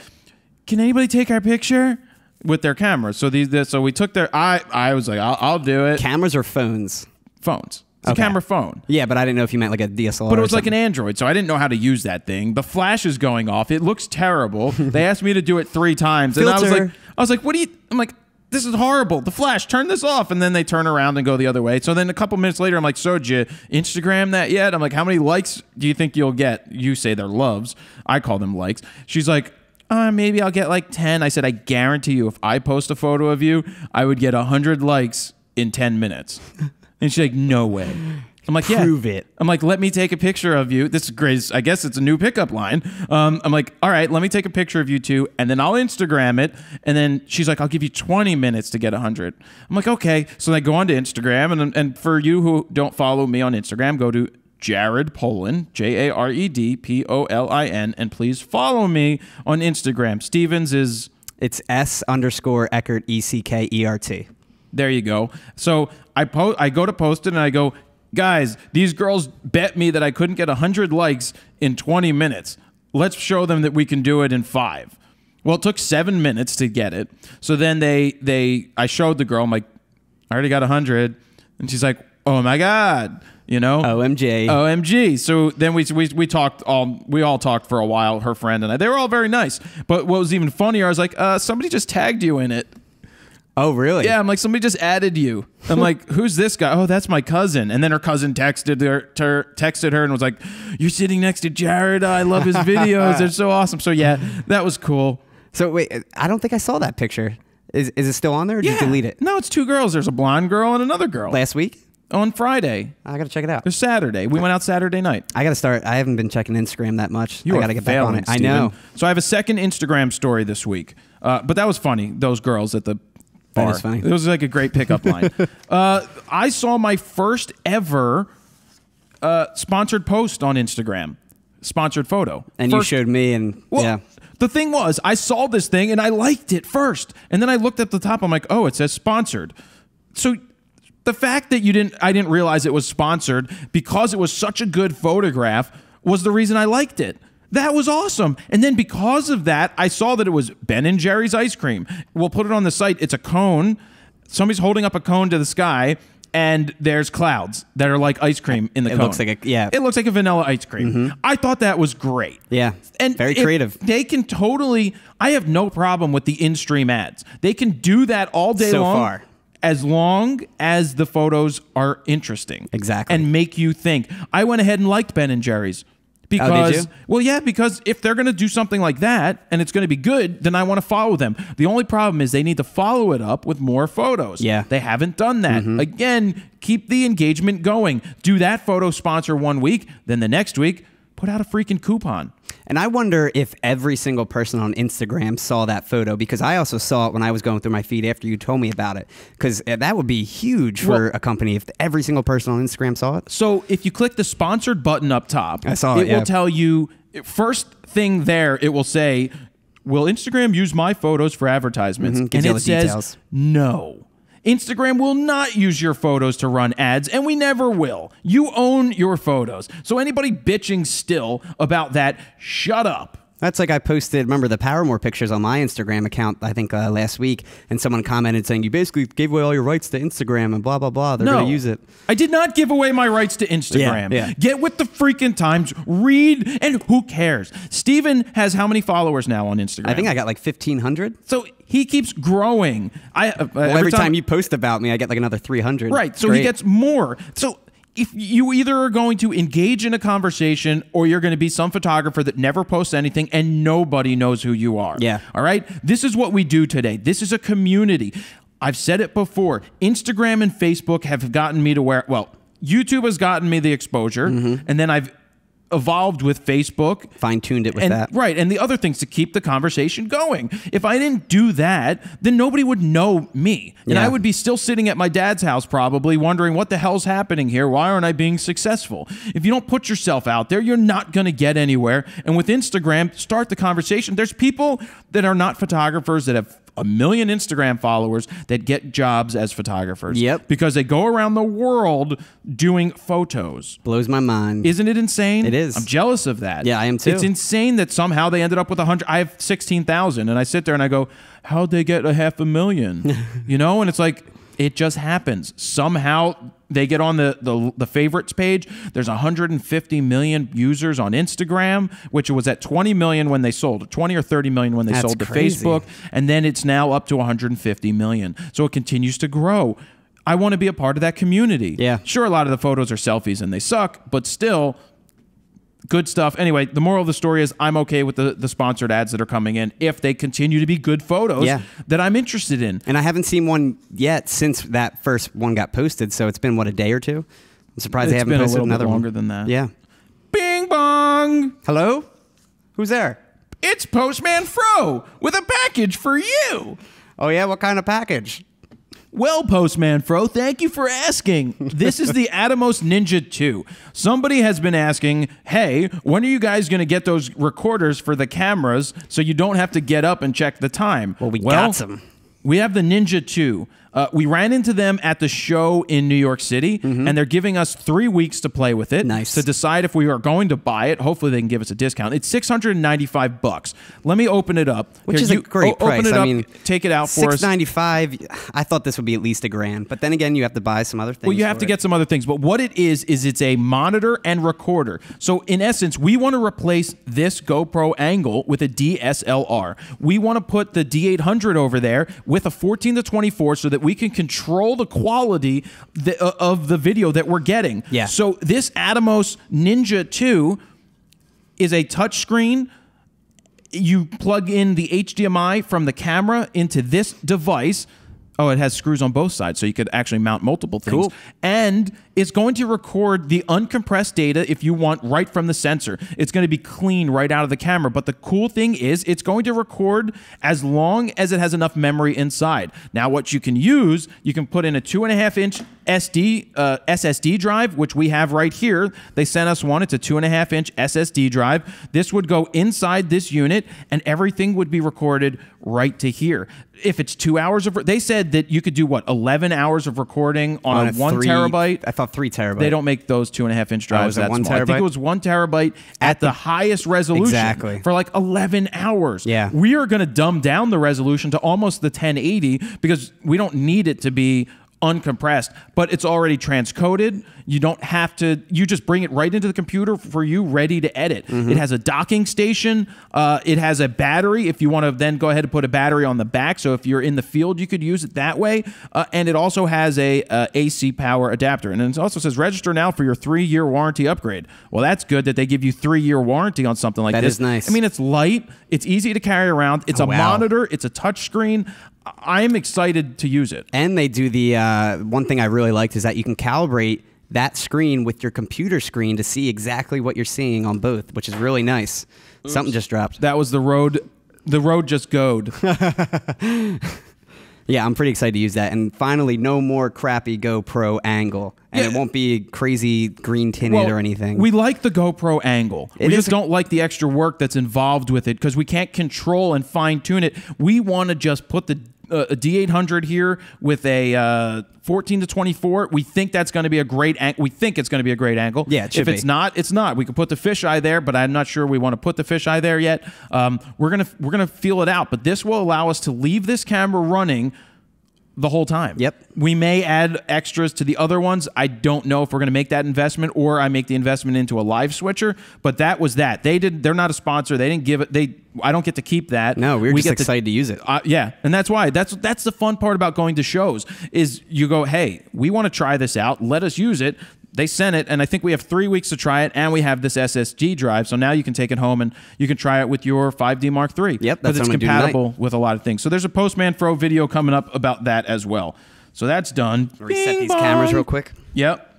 "Can anybody take our picture?" With their cameras. So so we took their. I was like, I'll do it. Cameras or phones? Phones. It's a camera phone. Yeah, but I didn't know if you meant like a DSLR. But it was like an Android, so I didn't know how to use that thing. The flash is going off. It looks terrible. They asked me to do it 3 times, and I was like, what do you? I'm like, this is horrible. The flash, turn this off. And then they turn around and go the other way. So then a couple minutes later, I'm like, so did you Instagram that yet? I'm like, how many likes do you think you'll get? You say they're loves. I call them likes. She's like, maybe I'll get like 10. I said, I guarantee you, if I post a photo of you, I would get 100 likes in 10 minutes. And she's like, no way. I'm like, yeah. Prove it. I'm like, let me take a picture of you. This is great. I guess it's a new pickup line. I'm like, all right, let me take a picture of you two, and then I'll Instagram it. And then she's like, I'll give you 20 minutes to get 100. I'm like, okay. So I go on to Instagram, and for you who don't follow me on Instagram, go to Jared Polin, JAREDPOLIN, and please follow me on Instagram. Stevens is... It's S_Eckert, ECKERT. There you go. So I go to post it, and I go, guys, these girls bet me that I couldn't get 100 likes in 20 minutes. Let's show them that we can do it in 5. Well, it took 7 minutes to get it. So then I showed the girl, I'm like, I already got 100. And she's like, oh my God. You know, OMG. So then we talked we all talked for a while, her friend and I. They were all very nice. But what was even funnier, I was like, somebody just tagged you in it. Oh, really? Yeah, I'm like, somebody just added you. I'm like, who's this guy? Oh, that's my cousin. And then her cousin texted her and was like, you're sitting next to Jared. I love his videos. They're so awesome. So yeah, that was cool. So wait, I don't think I saw that picture. Is it still on there, or did you delete it? No, it's 2 girls. There's a blonde girl and another girl. Last week? On Friday. I gotta check it out. It's Saturday. We went out Saturday night. I gotta start. I haven't been checking Instagram that much. I gotta get back on it. Steven. I know. So I have a second Instagram story this week. But that was funny. Those girls at the bar. That is funny. It was like a great pickup line. I saw my first ever sponsored post on Instagram. Sponsored photo. And you showed me, and yeah. The thing was, I saw this thing and I liked it first. And then I looked at the top. I'm like, oh, it says sponsored. So the fact that I didn't realize it was sponsored because it was such a good photograph was the reason I liked it. That was awesome. And then because of that, I saw that it was Ben & Jerry's ice cream. We'll put it on the site. It's a cone. Somebody's holding up a cone to the sky, and there's clouds that are like ice cream in the cone. It looks like It looks like a vanilla ice cream. Mm-hmm. I thought that was great. Yeah. And very creative. They can totally... I have no problem with the in-stream ads. They can do that all day long. So far. As long as the photos are interesting. Exactly. And make you think. I went ahead and liked Ben & Jerry's. Because, oh, did you? Well, yeah, because if they're going to do something like that and it's going to be good, then I want to follow them. The only problem is they need to follow it up with more photos. Yeah. They haven't done that. Mm-hmm. Again, keep the engagement going. Do that photo sponsor 1 week, then the next week, put out a freaking coupon. And I wonder if every single person on Instagram saw that photo, because I also saw it when I was going through my feed after you told me about it, because that would be huge for a company if every single person on Instagram saw it. So if you click the sponsored button up top, I saw it will tell you, first thing there, it will say, will Instagram use my photos for advertisements? Mm-hmm. And it says, no. Instagram will not use your photos to run ads, and we never will. You own your photos. So anybody bitching still about that, shut up. That's like I posted, remember, the Paramore pictures on my Instagram account, I think last week, and someone commented saying, you basically gave away all your rights to Instagram and blah, blah, blah. They're going to use it. I did not give away my rights to Instagram. Yeah. Get with the freaking times. Read, and who cares? Steven has how many followers now on Instagram? I think I got like 1,500. So he keeps growing. Every time you post about me, I get like another 300. Right, so he gets more. So if you either are going to engage in a conversation or you're going to be some photographer that never posts anything and nobody knows who you are. Yeah. All right? This is what we do today. This is a community. I've said it before. Instagram and Facebook have gotten me to where, well, YouTube has gotten me the exposure, and then I've evolved with Facebook. Fine-tuned it with that. Right, and the other things to keep the conversation going. If I didn't do that, then nobody would know me. And I would be still sitting at my dad's house probably wondering what the hell's happening here? Why aren't I being successful? If you don't put yourself out there, you're not going to get anywhere. And with Instagram, start the conversation. There's people that are not photographers that have 1 million Instagram followers that get jobs as photographers. Yep. Because they go around the world doing photos. Blows my mind. Isn't it insane? It is. I'm jealous of that. Yeah, I am too. It's insane that somehow they ended up with 100. I have 16,000, and I sit there and I go, how'd they get 500,000? You know, and it's like, it just happens. Somehow they get on the favorites page. There's 150 million users on Instagram, which was at 20 million when they sold, 20 or 30 million when they sold to Facebook. And then it's now up to 150 million. So it continues to grow. I want to be a part of that community. Yeah. Sure, a lot of the photos are selfies and they suck, but still, good stuff. Anyway, the moral of the story is I'm okay with the sponsored ads that are coming in if they continue to be good photos that I'm interested in. And I haven't seen one yet since that first one got posted, so it's been, what, a day or two? I'm surprised they haven't posted another one. It's been a little bit longer than that. Yeah. Bing bong! Hello? Who's there? It's Postman Fro with a package for you. Oh, yeah? What kind of package? Well, Postman Fro, thank you for asking. This is the Atomos Ninja 2. Somebody has been asking, hey, when are you guys going to get those recorders for the cameras so you don't have to get up and check the time? Well, we got some. We have the Ninja 2. We ran into them at the show in New York City, and they're giving us 3 weeks to play with it. Nice. To decide if we are going to buy it. Hopefully, they can give us a discount. It's $695. Let me open it up. Which is a great price. Open it up, I mean, take it out for us. $695. I thought this would be at least $1,000, but then again, you have to buy some other things. Well, you have to get some other things, but what it is it's a monitor and recorder. So in essence, we want to replace this GoPro angle with a DSLR. We want to put the D800 over there with a 14-24 so that we can control the quality of the video that we're getting. Yeah. So this Atomos Ninja 2 is a touchscreen. You plug in the HDMI from the camera into this device. Oh, it has screws on both sides, so you could actually mount multiple things. Cool. And it's going to record the uncompressed data if you want right from the sensor. It's going to be clean right out of the camera. But the cool thing is it's going to record as long as it has enough memory inside. Now, what you can use, you can put in a 2.5-inch SSD drive, which we have right here. They sent us one. It's a 2.5-inch SSD drive. This would go inside this unit, and everything would be recorded right to here. If it's 2 hours of, they said that you could do what, 11 hours of recording on a 1 terabyte. I thought 3 terabyte. They don't make those 2.5-inch drives that small. Terabyte? I think it was 1 terabyte at the highest resolution. Exactly. For like 11 hours. Yeah. We are going to dumb down the resolution to almost the 1080 because we don't need it to be uncompressed, but it's already transcoded. You don't have to, you just bring it right into the computer for you ready to edit. It has a docking station. It has a battery if you want to then go ahead and put a battery on the back. So if you're in the field, you could use it that way. And it also has a AC power adapter. And it also says register now for your 3-year warranty upgrade. Well, that's good that they give you 3-year warranty on something like this. That is nice. I mean, it's light. It's easy to carry around. It's a monitor. It's a touch screen. I'm excited to use it. And they do the one thing I really liked is that you can calibrate that screen with your computer screen to see exactly what you're seeing on both, which is really nice. Oops. Something just dropped. That was the road. The road just goed. Yeah, I'm pretty excited to use that. And finally, no more crappy GoPro angle. And it won't be crazy green tinted or anything. We like the GoPro angle. We just don't like the extra work that's involved with it because we can't control and fine tune it. We want to just put the a D800 here with a 14-24. We think that's going to be a great angle. We think it's going to be a great angle. Yeah, it should be. If it's not, it's not. We could put the fisheye there, but I'm not sure we want to put the fisheye there yet. We're gonna feel it out, but this will allow us to leave this camera running the whole time. Yep. We may add extras to the other ones. I don't know if we're going to make that investment or I make the investment into a live switcher, but that was that. They're not a sponsor. They didn't give it. I don't get to keep that. No, we were just excited to use it. Yeah, and that's why. That's the fun part about going to shows is you go, hey, we want to try this out. Let us use it. They sent it, and I think we have 3 weeks to try it, and we have this SSD drive, so now you can take it home and you can try it with your 5D Mark III. Yep, because it's compatible with a lot of things. So there's a Postman Fro video coming up about that as well. So that's done. Reset these cameras real quick. Yep.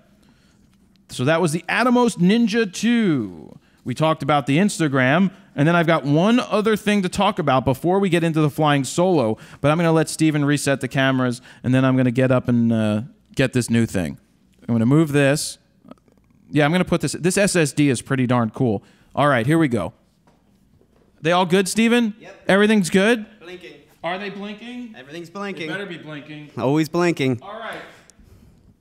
So that was the Atomos Ninja 2. We talked about the Instagram, and then I've got one other thing to talk about before we get into the flying solo, but I'm going to let Steven reset the cameras, and then I'm going to get up and get this new thing. I'm going to move this. Yeah, I'm going to put this. This SSD is pretty darn cool. All right, here we go. They all good, Steven? Yep. Everything's good? Blinking. Are they blinking? Everything's blinking. They better be blinking. Always blinking. All right.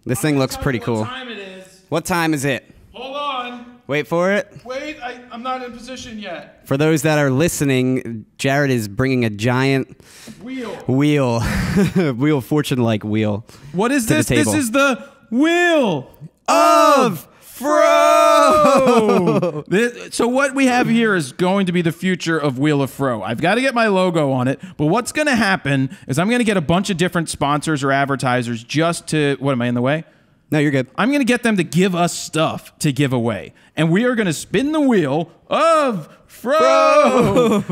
This thing looks pretty cool. What time it is. What time is it? Hold on. Wait for it. Wait, I'm not in position yet. For those that are listening, Jared is bringing a giant Wheel. Wheel fortune-like wheel. What is to this? the table. This is the Wheel of Fro! So what we have here is going to be the future of Wheel of Fro. I've got to get my logo on it, but what's going to happen is I'm going to get a bunch of different sponsors or advertisers just to... What, am I in the way? No, you're good. I'm going to get them to give us stuff to give away. And we are going to spin the Wheel of Fro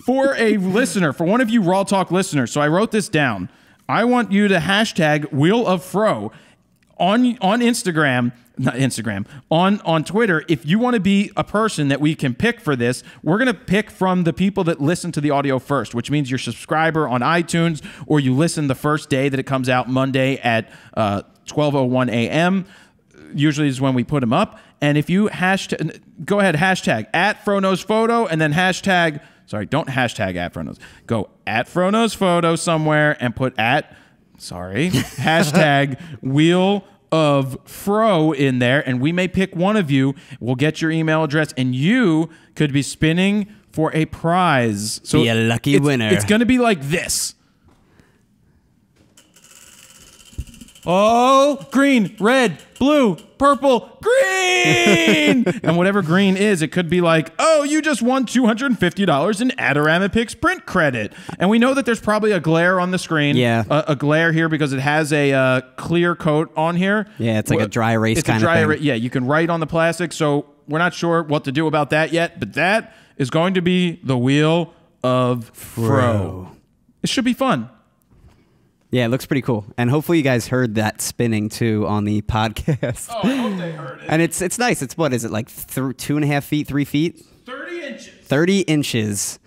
for a listener, for one of you RAWtalk listeners. So I wrote this down. I want you to hashtag Wheel of Fro on Instagram, not Instagram, on Twitter. If you want to be a person that we can pick for this, we're going to pick from the people that listen to the audio first, which means your subscriber on iTunes, or you listen the first day that it comes out, Monday at 12:01 a.m. Usually is when we put them up. And if you go ahead, hashtag at FroKnowsPhoto, and then hashtag, sorry, don't hashtag at FroKnows. Go at FroKnowsPhoto somewhere and put hashtag Wheel of Fro in there, and we may pick one of you. We'll get your email address, and you could be spinning for a prize. So be a lucky winner. It's going to be like this. Oh, green, red, blue, purple, green! And whatever green is, it could be like, oh, you just won $250 in Atomos print credit. And we know that there's probably a glare on the screen. Yeah. A glare here because it has a clear coat on here. Yeah, it's like a dry erase kind of thing. Yeah, you can write on the plastic. So we're not sure what to do about that yet, but that is going to be the Wheel of Fro. It should be fun. Yeah, it looks pretty cool. And hopefully you guys heard that spinning too on the podcast. Oh, I hope they heard it. And it's nice. It's what is it, like 2.5 feet, 3 feet? 30 inches. 30 inches.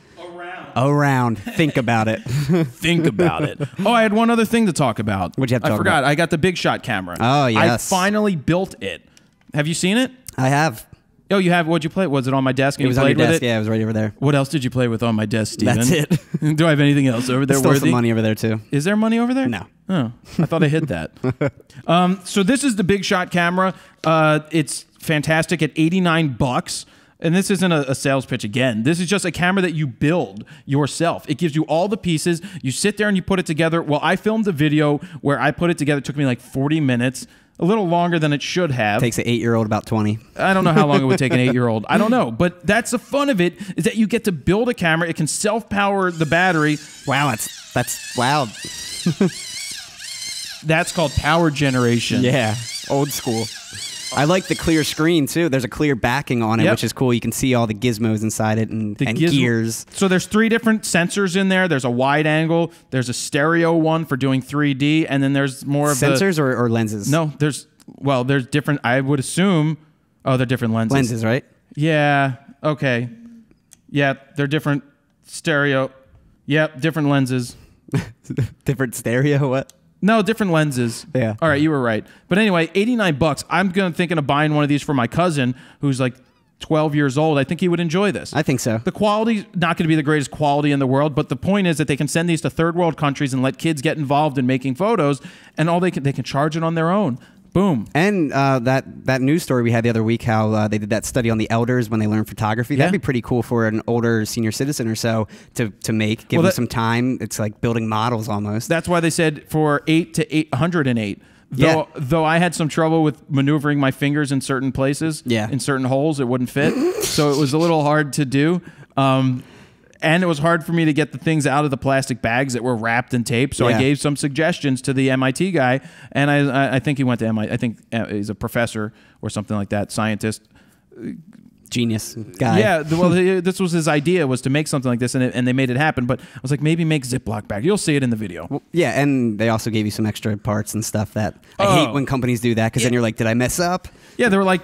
Around. Think about it. Think about it. Oh, I had one other thing to talk about. What'd you have to I talk forgot. about? I got the big shot camera. Oh, yes. I finally built it. Have you seen it? I have. Oh, you have? What'd you play? Was it on my desk and It was you on your played with desk. it? Yeah, it was right over there. What else did you play with on my desk, Steven? That's it. Do I have anything else over there Still worthy? some money over there too. Is there money over there? No. Oh, I thought I hid that. So this is the big shot camera. It's fantastic at $89. And this isn't a sales pitch again. This is just a camera that you build yourself. It gives you all the pieces. You sit there and you put it together. Well, I filmed a video where I put it together. It took me like 40 minutes. A little longer than it should have. Takes an 8-year-old about 20. I don't know how long it would take an 8-year-old. I don't know. But that's the fun of it, is that you get to build a camera. It can self-power the battery. Wow, that's wow. That's called power generation. Yeah, old school. I like the clear screen too. There's a clear backing on it, Yep. which is cool. You can see all the gizmos inside it and gears. So there's 3 different sensors in there. There's a wide angle. There's a stereo one for doing 3D, and then there's more of Sensors or lenses? No, there's different. I would assume. Oh, they're different lenses. Lenses, right? Yeah. Okay. Yeah, they're different stereo. Yep, different lenses. Different stereo. What? No, different lenses. Yeah. All right, you were right. But anyway, $89. I'm thinking of buying one of these for my cousin who's like 12 years old. I think he would enjoy this. I think so. The quality's not going to be the greatest quality in the world, but the point is that they can send these to third world countries and let kids get involved in making photos, and they can charge it on their own. Boom. And that news story we had the other week, how they did that study on the elders when they learn photography. Yeah. That'd be pretty cool for an older senior citizen or so to make. Give them some time. It's like building models almost. That's why they said for 8 to 808. Yeah. Though I had some trouble with maneuvering my fingers in certain places, in certain holes, it wouldn't fit. So it was a little hard to do. And it was hard for me to get the things out of the plastic bags that were wrapped in tape. So I gave some suggestions to the MIT guy, and I think he went to MIT. I think he's a professor or something like that, scientist. Genius guy. Yeah, well, this was his idea, was to make something like this, and they made it happen. But I was like, maybe make Ziploc bag. You'll see it in the video. Well, yeah, and they also gave you some extra parts and stuff that I hate when companies do that, because then you're like, did I mess up? Yeah, there were like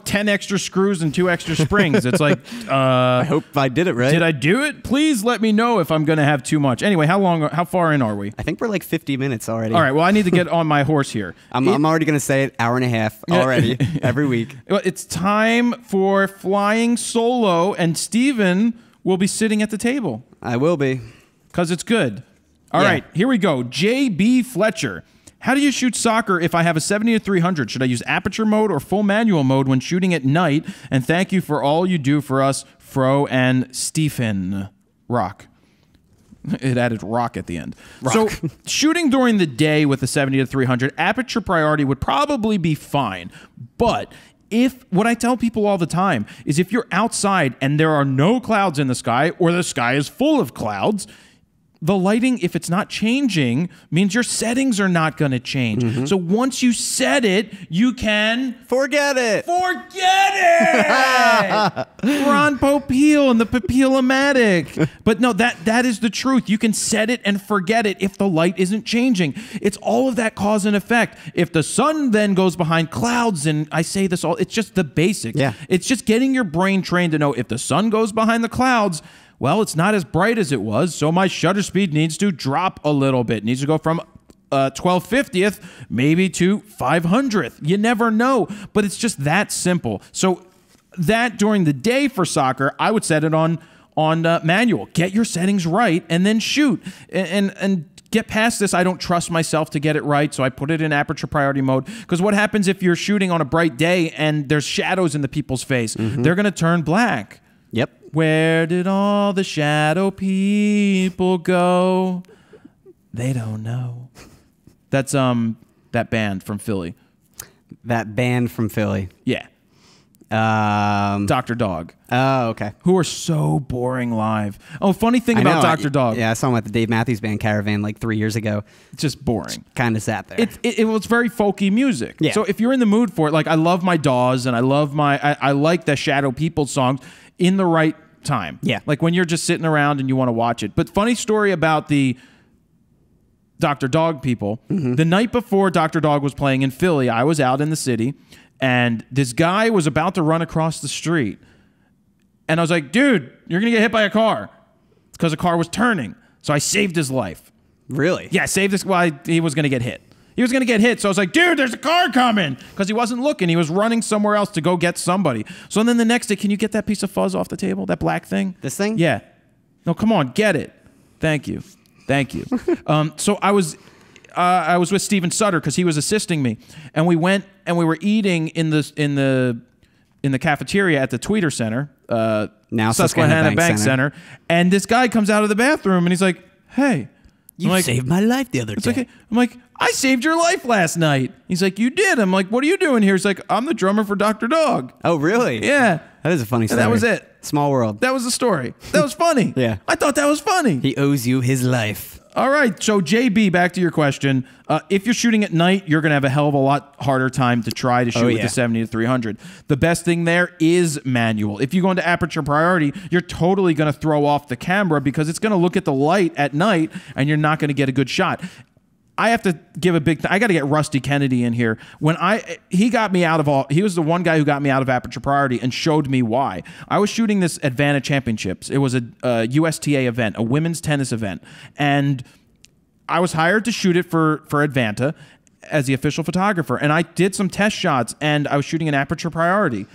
10 extra screws and 2 extra springs. It's like, I hope I did it right. Did I do it? Please let me know if I'm going to have too much. Anyway, how far in are we? I think we're like 50 minutes already. All right, well, I need to get on my horse here. I'm already going to say it, hour and a half already, every week. Well, it's time for flying solo, and Steven will be sitting at the table. I will be. Because it's good. All right, here we go. JB Fletcher. How do you shoot soccer if I have a 70-300? Should I use aperture mode or full manual mode when shooting at night? And thank you for all you do for us, Fro and Stephen. Rock. It added rock at the end. Rock. So shooting during the day with a 70-300, aperture priority would probably be fine. But what I tell people all the time is if you're outside and there are no clouds in the sky, or the sky is full of clouds, the lighting, if it's not changing, means your settings are not going to change. Mm-hmm. So once you set it, you can... Forget it! Forget it! Ron Popeil and the Popeil-o-matic. But no, that is the truth. You can set it and forget it if the light isn't changing. It's all of that cause and effect. If the sun then goes behind clouds, and I say this all, it's just the basics. Yeah. It's just getting your brain trained to know if the sun goes behind the clouds, well, it's not as bright as it was, so my shutter speed needs to drop a little bit. It needs to go from 12/50th maybe to 500th. You never know, but it's just that simple. So that during the day for soccer, I would set it on manual. Get your settings right and then shoot. And get past this, I don't trust myself to get it right, so I put it in aperture priority mode. Because what happens if you're shooting on a bright day and there's shadows in the people's face? Mm-hmm. They're going to turn black. Yep. Where did all the shadow people go? They don't know. That's that band from Philly. That band from Philly. Yeah. Dr. Dog. Oh, okay. Who are so boring live. Oh, funny thing about Dr. Dog. Yeah, I saw him at the Dave Matthews Band Caravan like 3 years ago. Just boring. Kind of sat there. It was very folky music. Yeah. So if you're in the mood for it, like I love my Dawes and I love I like the Shadow People songs in the right time. Yeah. Like when you're just sitting around and you want to watch it. But funny story about the Dr. Dog people. Mm-hmm. The night before Dr. Dog was playing in Philly, I was out in the city and this guy was about to run across the street. And I was like, dude, you're going to get hit by a car. It's because a car was turning. So I saved his life. Really? Yeah, saved this. Well, he was going to get hit. He was going to get hit. So I was like, dude, there's a car coming. Because he wasn't looking. He was running somewhere else to go get somebody. So then the next day, can you get that piece of fuzz off the table? That black thing? This thing? Yeah. No, come on, get it. Thank you. Thank you. So I was with Steven Sutter because he was assisting me. And we went and we were eating in the cafeteria at the Tweeter Center. Now Susquehanna Bank Center. And this guy comes out of the bathroom and he's like, hey. You saved my life the other day. Okay. I'm like, I saved your life last night. He's like, you did? I'm like, what are you doing here? He's like, I'm the drummer for Dr. Dog. Oh, really? Yeah. That is a funny story. And that was it. Small world. That was the story. That was funny. Yeah. I thought that was funny. He owes you his life. All right. So, JB, back to your question. If you're shooting at night, you're going to have a hell of a lot harder time to try to shoot with the 70-300. The best thing there is manual. If you go into aperture priority, you're totally going to throw off the camera because it's going to look at the light at night and you're not going to get a good shot. I have to give a big... I got to get Rusty Kennedy in here. He got me out of all... He was the one guy who got me out of aperture priority and showed me why. I was shooting this Advanta Championships. It was a USTA event, a women's tennis event. And I was hired to shoot it for Advanta as the official photographer. And I did some test shots and I was shooting an aperture priority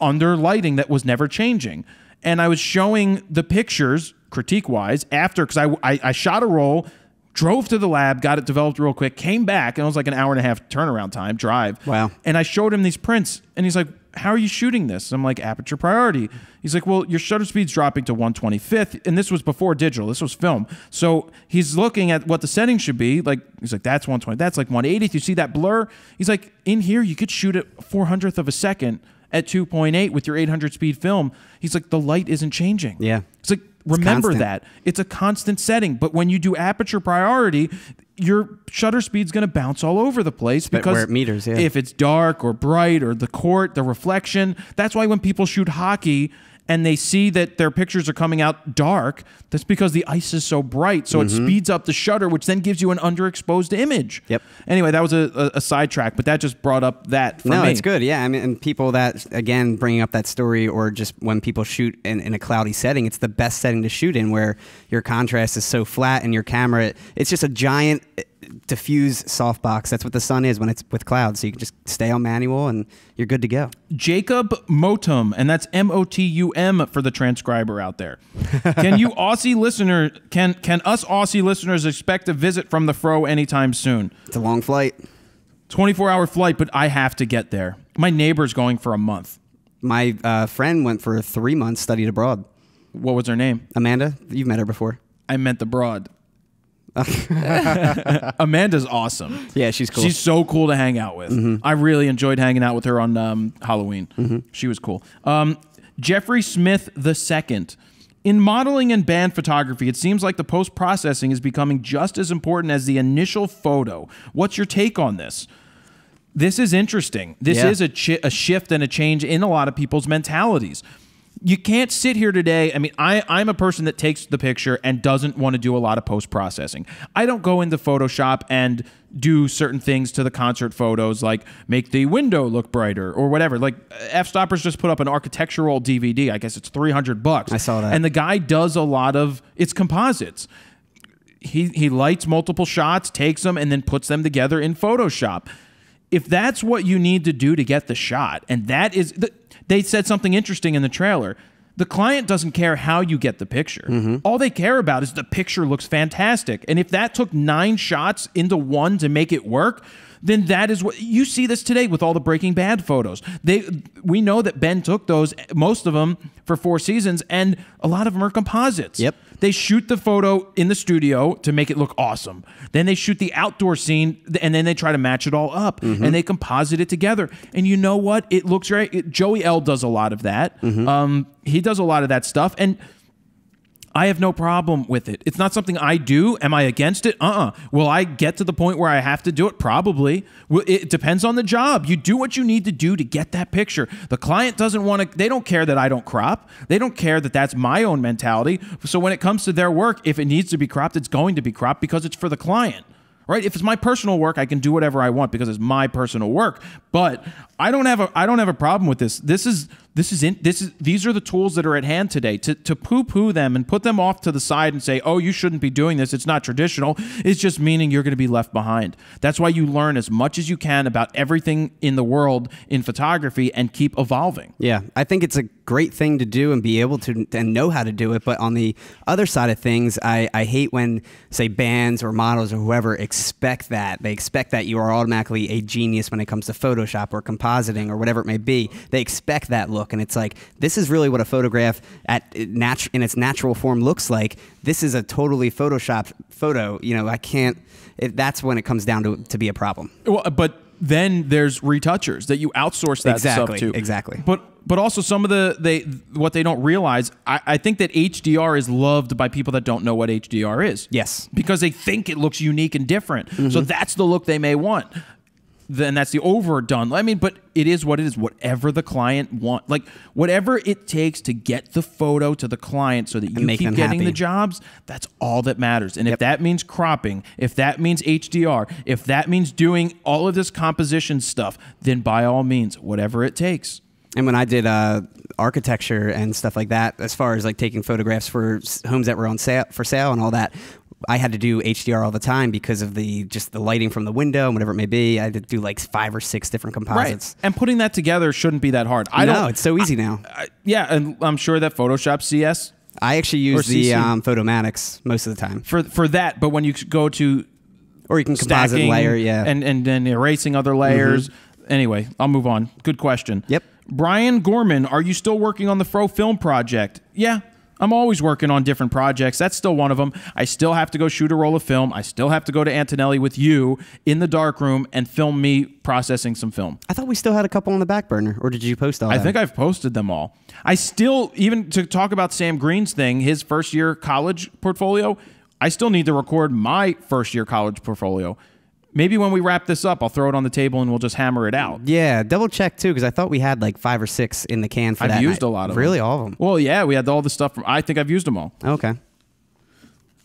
under lighting that was never changing. And I was showing the pictures, critique-wise, after... Because I shot a roll... Drove to the lab, got it developed real quick, came back, and it was like an hour and a half turnaround time, drive. Wow. And I showed him these prints, and he's like, how are you shooting this? I'm like, aperture priority. He's like, well, your shutter speed's dropping to 1/25th, and this was before digital. This was film. So he's looking at what the settings should be. Like, he's like, that's 120. That's like 180th. You see that blur? He's like, in here, you could shoot at 400th of a second at 2.8 with your 800 speed film. He's like, the light isn't changing. Yeah. It's like, remember that. It's a constant setting. But when you do aperture priority, your shutter speed's going to bounce all over the place because where it meters, yeah. If it's dark or bright or the court, the reflection, that's why when people shoot hockey and they see that their pictures are coming out dark, that's because the ice is so bright. So it speeds up the shutter, which then gives you an underexposed image. Yep. Anyway, that was a sidetrack, but that just brought up that for me. No, it's good. Yeah. I mean, and people that, again, bringing up that story, or just when people shoot in a cloudy setting, it's the best setting to shoot in, where your contrast is so flat and your camera, it's just a giant diffuse softbox. That's what the sun is when it's with clouds. So you can just stay on manual and you're good to go. Jacob Motum, and that's M-O-T-U-M for the transcriber out there. Can you Aussie listener, can us Aussie listeners expect a visit from the Fro anytime soon? It's a long flight. 24-hour flight, but I have to get there. My neighbor's going for a month. My friend went for 3 months, studied abroad. What was her name? Amanda. You've met her before. I meant the broad. Amanda's awesome. Yeah, she's cool. She's so cool to hang out with. I really enjoyed hanging out with her on Halloween. She was cool. Jeffrey Smith II. In modeling and band photography, it seems like the post-processing is becoming just as important as the initial photo. What's your take on this? This is interesting. This is a shift and a change in a lot of people's mentalities. You can't sit here today. I mean, I'm a person that takes the picture and doesn't want to do a lot of post-processing. I don't go into Photoshop and do certain things to the concert photos, like make the window look brighter or whatever. Like F-Stoppers just put up an architectural DVD. I guess it's $300. I saw that. And the guy does a lot of, it's composites. He lights multiple shots, takes them, and then puts them together in Photoshop. If that's what you need to do to get the shot, and that is... They said something interesting in the trailer. The client doesn't care how you get the picture. All they care about is the picture looks fantastic. And if that took 9 shots into one to make it work, then that is what... You see this today with all the Breaking Bad photos. We know that Ben took those, most of them, for 4 seasons, and a lot of them are composites. Yep. They shoot the photo in the studio to make it look awesome. Then they shoot the outdoor scene, and then they try to match it all up, and they composite it together. And you know what? It looks right. Joey L does a lot of that. He does a lot of that stuff, and I have no problem with it. It's not something I do. Am I against it? Will I get to the point where I have to do it? Probably. It depends on the job. You do what you need to do to get that picture. The client doesn't want to, they don't care that I don't crop. They don't care that that's my own mentality. So when it comes to their work, if it needs to be cropped, it's going to be cropped because it's for the client. Right? If it's my personal work, I can do whatever I want because it's my personal work. But I don't have a problem with this. These are the tools that are at hand today. To poo-poo them and put them off to the side and say, oh, you shouldn't be doing this, it's not traditional, it's just meaning you're going to be left behind. That's why you learn as much as you can about everything in the world in photography and keep evolving. Yeah, I think it's a great thing to do and be able to and know how to do it. But on the other side of things, I hate when, say, bands or models or whoever expect that. They expect that you are automatically a genius when it comes to Photoshop or compositing or whatever it may be. They expect that look. And it's like, this is really what a photograph in its natural form looks like. This is a totally Photoshopped photo. You know, I can't, that's when it comes down to be a problem. Well, but then there's retouchers that you outsource that stuff to. Exactly. But also some of what they don't realize, I think that HDR is loved by people that don't know what HDR is. Yes. Because they think it looks unique and different. So that's the look they may want. Then that's the overdone. I mean, but it is what it is. Whatever the client wants, like whatever it takes to get the photo to the client so that you keep getting the jobs, that's all that matters. And if that means cropping, if that means HDR, if that means doing all of this composition stuff, then by all means, whatever it takes. And when I did architecture and stuff like that, as far as like taking photographs for homes that were on sale and all that, I had to do HDR all the time because of just the lighting from the window and whatever it may be. I had to do like 5 or 6 different composites. Right. And putting that together shouldn't be that hard. No, it's so easy now. Yeah, and I'm sure that Photoshop CS. I actually use the Photomatics most of the time for that. But when you go to or you can composite layer, and then erasing other layers. Anyway, I'll move on. Good question. Yep. Brian Gorman, are you still working on the Fro film project? Yeah. I'm always working on different projects. That's still one of them. I still have to go shoot a roll of film. I still have to go to Antonelli with you in the darkroom and film me processing some film. I thought we still had a couple on the back burner, or did you post all that? I think I've posted them all. I still, even to talk about Sam Green's thing, his first year college portfolio, I still need to record my first year college portfolio. Maybe when we wrap this up, I'll throw it on the table and we'll just hammer it out. Yeah, double check too, because I thought we had like 5 or 6 in the can for that. I've used a lot of them. Really, all of them? Well, yeah, we had all the stuff from. I think I've used them all. Okay.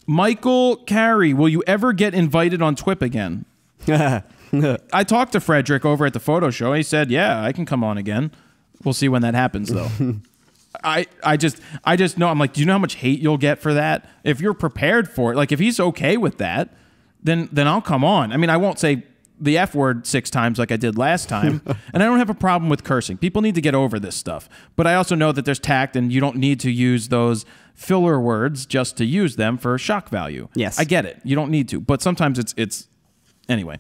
Michael Carey, will you ever get invited on TWIP again? I talked to Frederick over at the photo show. He said, "Yeah, I can come on again." We'll see when that happens, though. I just know. I'm like, do you know how much hate you'll get for that? If you're prepared for it, like if he's okay with that, then I'll come on. I mean, I won't say the F word 6 times like I did last time, and I don't have a problem with cursing. People need to get over this stuff. But I also know that there's tact, and you don't need to use those filler words just to use them for shock value. Yes. I get it. You don't need to. But sometimes it's anyway.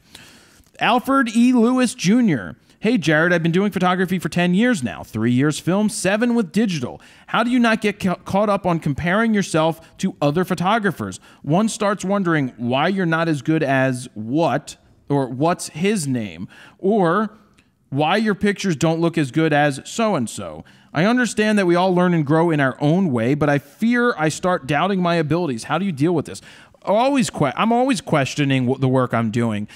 Alfred E. Lewis Jr. Hey, Jared, I've been doing photography for 10 years now. 3 years film, 7 with digital. How do you not get caught up on comparing yourself to other photographers? One starts wondering why you're not as good as what, or what's his name, or why your pictures don't look as good as so-and-so. I understand that we all learn and grow in our own way, but I fear I start doubting my abilities. How do you deal with this? I'm always questioning the work I'm doing.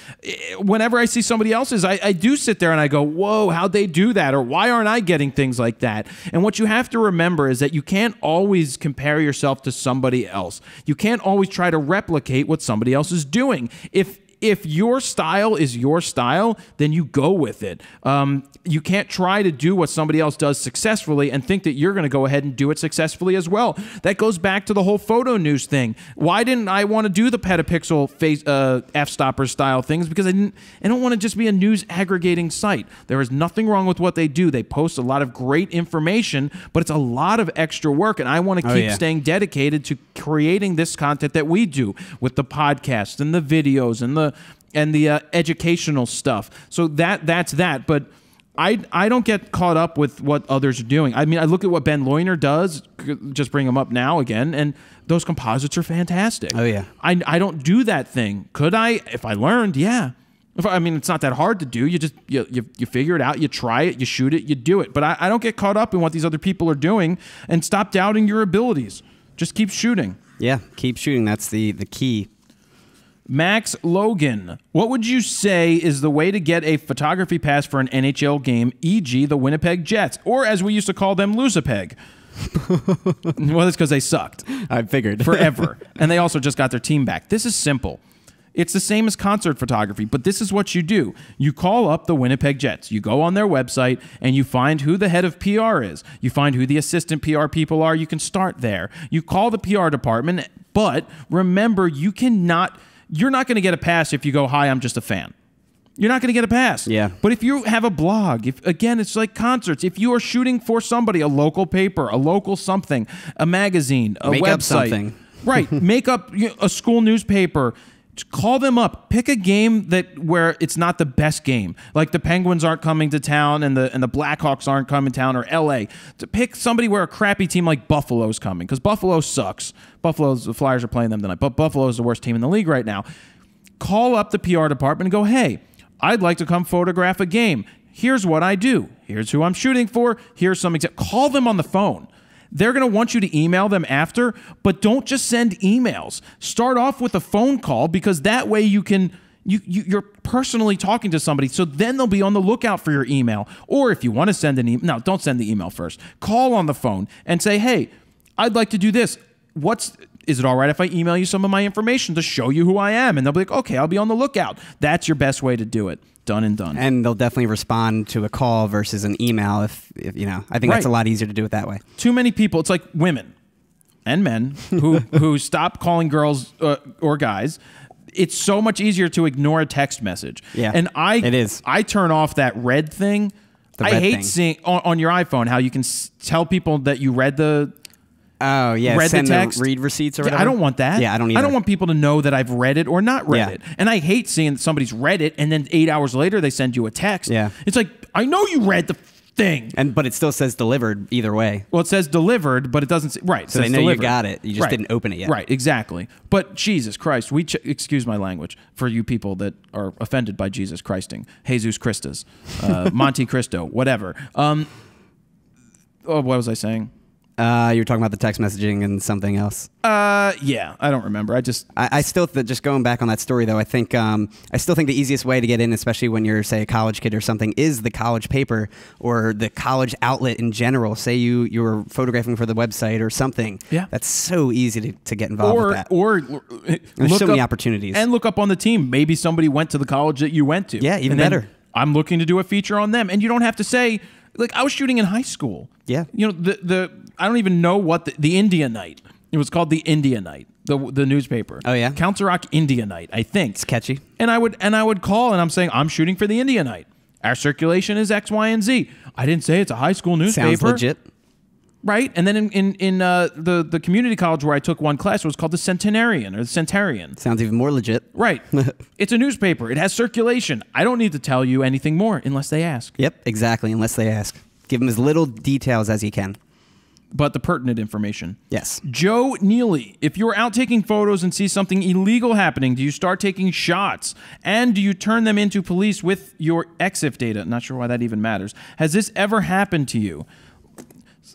Whenever I see somebody else's, I do sit there and I go, whoa, how'd they do that? Or why aren't I getting things like that? And what you have to remember is that you can't always compare yourself to somebody else. You can't always try to replicate what somebody else is doing. If your style is your style, then you go with it. You can't try to do what somebody else does successfully and think that you're going to go ahead and do it successfully as well. That goes back to the whole photo news thing. Why didn't I want to do the petapixel f-stopper style things? Because I don't want to just be a news aggregating site. There is nothing wrong with what they do. They post a lot of great information, but it's a lot of extra work, and I want to keep staying dedicated to creating this content that we do with the podcast and the videos and the educational stuff. So that's that. But I don't get caught up with what others are doing. I mean, I look at what Ben Loyner does, just bring him up now again, and those composites are fantastic. Oh, yeah. I don't do that thing. Could I? If I learned, yeah. I mean, it's not that hard to do. You just you figure it out, you try it, you shoot it, you do it. But I don't get caught up in what these other people are doing, and stop doubting your abilities. Just keep shooting. Yeah, keep shooting. That's the key. Max Logan, what would you say is the way to get a photography pass for an NHL game, e.g. the Winnipeg Jets, or as we used to call them, Losapeg? Well, it's because they sucked. I figured. Forever. And they also just got their team back. This is simple. It's the same as concert photography, but this is what you do. You call up the Winnipeg Jets. You go on their website, and you find who the head of PR is. You find who the assistant PR people are. You can start there. You call the PR department, but remember, you're not going to get a pass if you go, hi, I'm just a fan. You're not going to get a pass. Yeah. But if you have a blog, again, it's like concerts. If you are shooting for somebody, a local paper, a local something, a magazine, a Make website. up something. Right. Make up a school newspaper. Just call them up. Pick a game where it's not the best game. Like the Penguins aren't coming to town and the Blackhawks aren't coming to town, or LA. To pick somebody where a crappy team like Buffalo's coming, because Buffalo sucks. The Flyers are playing them tonight, but Buffalo's the worst team in the league right now. Call up the PR department and go, hey, I'd like to come photograph a game. Here's what I do. Here's who I'm shooting for. Here's some examples. Call them on the phone. They're going to want you to email them after, but don't just send emails. Start off with a phone call, because that way you're personally talking to somebody, so then they'll be on the lookout for your email. Or if you want to send an email, no, don't send the email first. Call on the phone and say, hey, I'd like to do this. Is it all right if I email you some of my information to show you who I am? And they'll be like, okay, I'll be on the lookout. That's your best way to do it. Done and done. And they'll definitely respond to a call versus an email if you know. I think that's a lot easier to do it that way. Too many people, it's like women and men who stop calling girls or guys. It's so much easier to ignore a text message. Yeah, and it is. I turn off that red thing. I hate seeing on your iPhone how you can tell people that you read the... Oh, yeah. Read Send the text. read receipts or whatever. I don't want that. Yeah, I don't either. I don't want people to know that I've read it or not read it. And I hate seeing somebody's read it and then 8 hours later they send you a text. Yeah. It's like, I know you read the thing. But it still says delivered either way. Well, it says delivered, but it doesn't say... Right. So they know you got it. You just didn't open it yet. Right, exactly. But Jesus Christ, excuse my language for you people that are offended by Jesus Christing. Jesus Christus. Monte Cristo, whatever. What was I saying? You're talking about the text messaging and something else. Yeah, I don't remember. I still just going back on that story though. I think I still think the easiest way to get in, especially when you're say a college kid or something, is the college paper or the college outlet in general. Say you were photographing for the website or something. Yeah, that's so easy to get involved with that. Or there's so many opportunities. And look up on the team. Maybe somebody went to the college that you went to. Yeah, even better. I'm looking to do a feature on them, and you don't have to say like I was shooting in high school. Yeah, you know I don't even know what the India Night. It was called the India Night, the newspaper. Oh yeah, Council Rock India Night, I think. It's catchy. And I would call and I'm saying I'm shooting for the India Night. Our circulation is X, Y, and Z. I didn't say it's a high school newspaper. Sounds legit. Right, and then in the community college where I took one class, it was called the Centenarian or the Centarian. Sounds even more legit. Right, it's a newspaper. It has circulation. I don't need to tell you anything more unless they ask. Yep, exactly. Unless they ask, give them as little details as you can. But the pertinent information. Yes. Joe Neely, if you're out taking photos and see something illegal happening, do you start taking shots? And do you turn them into police with your EXIF data? Not sure why that even matters. Has this ever happened to you?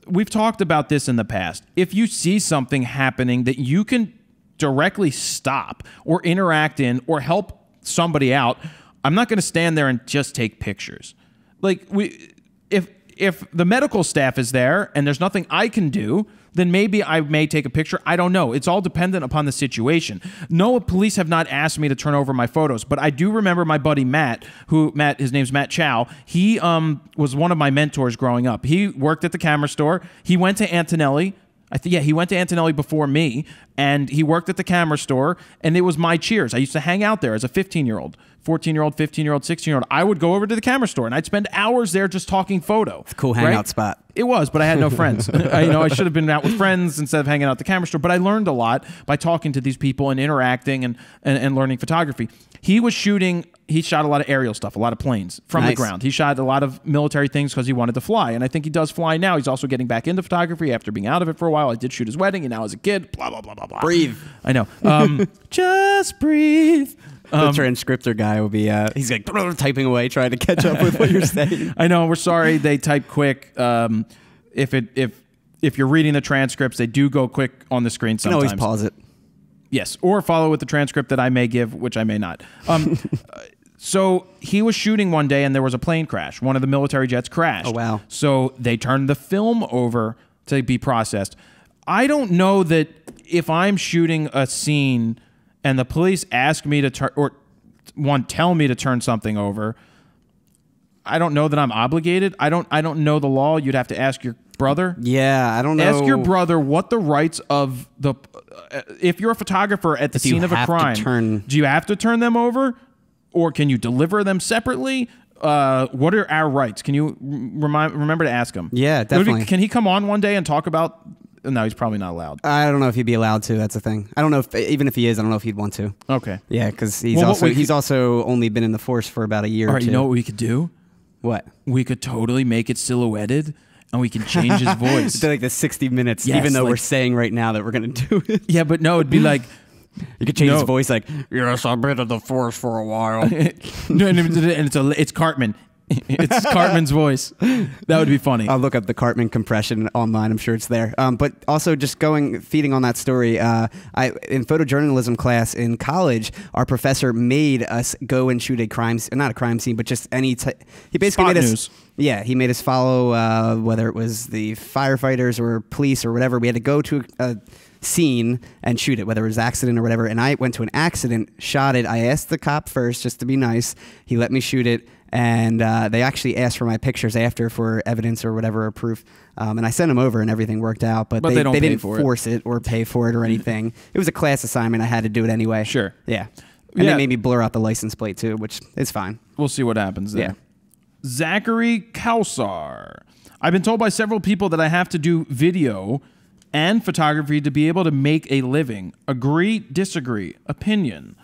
We've talked about this in the past. If you see something happening that you can directly stop or interact in or help somebody out, I'm not going to stand there and just take pictures. Like if the medical staff is there and there's nothing I can do, then maybe I may take a picture. I don't know. It's all dependent upon the situation. No, police have not asked me to turn over my photos, but I do remember my buddy Matt, his name's Matt Chow. He was one of my mentors growing up. He worked at the camera store. He went to Antonelli. He went to Antonelli before me, and he worked at the camera store, and it was my cheers. I used to hang out there as a 15-year-old, 14-year-old, 15-year-old, 16-year-old. I would go over to the camera store, and I'd spend hours there just talking photo. It's a cool hangout spot. It was, but I had no friends. I should have been out with friends instead of hanging out at the camera store, but I learned a lot by talking to these people and interacting and learning photography. He shot a lot of aerial stuff, a lot of planes from the ground. He shot a lot of military things because he wanted to fly, and I think he does fly now. He's also getting back into photography after being out of it for a while. I did shoot his wedding, and now as a kid, blah, blah, blah, blah, blah. Breathe. I know. Just breathe. The transcriptor guy will be, he's like typing away, trying to catch up with what you're saying. I know. We're sorry. They type quick. If you're reading the transcripts, they do go quick on the screen sometimes. You can always pause it. Yes, or follow with the transcript that I may give, which I may not. So he was shooting one day, and there was a plane crash. One of the military jets crashed. Oh, wow. So they turned the film over to be processed. I don't know that if I'm shooting a scene and the police ask me to turn, or tell me to turn something over, I don't know that I'm obligated. I don't know the law. You'd have to ask your brother. Yeah, I don't know. Ask your brother what the rights of the... if you're a photographer at the scene of a crime, do you have to turn them over? Or can you deliver them separately? What are our rights? Can you remember to ask him? Yeah, definitely. Can he come on one day and talk about... No, he's probably not allowed. I don't know if he'd be allowed to. That's the thing. I don't know even if he is, I don't know if he'd want to. Okay. Yeah, because he's also only been in the force for about a year. All or right, two. you know what we could do? What? We could totally make it silhouetted, and we can change his voice. To like the 60 minutes, yes, even though we're saying right now that we're going to do it. Yeah, but no, it'd be like... You could change his voice like, yes, I've been in the force for a while. And it's Cartman. It's Cartman's voice. That would be funny. I'll look up the Cartman compression online. I'm sure it's there. But also just feeding on that story, in photojournalism class in college, our professor made us go and shoot not a crime scene, but just any type. He basically made us. Yeah, he made us follow whether it was the firefighters or police or whatever. We had to go to a scene and shoot it, whether it was accident or whatever. And I went to an accident, shot it. I asked the cop first just to be nice. He let me shoot it. And they actually asked for my pictures after for evidence or whatever, or proof. And I sent them over and everything worked out. But they didn't force it or pay for it or anything. It was a class assignment. I had to do it anyway. Sure. Yeah. And they made me blur out the license plate too, which is fine. We'll see what happens there. Yeah. Zachary Kausar. I've been told by several people that I have to do video and photography to be able to make a living. Agree, disagree, opinion.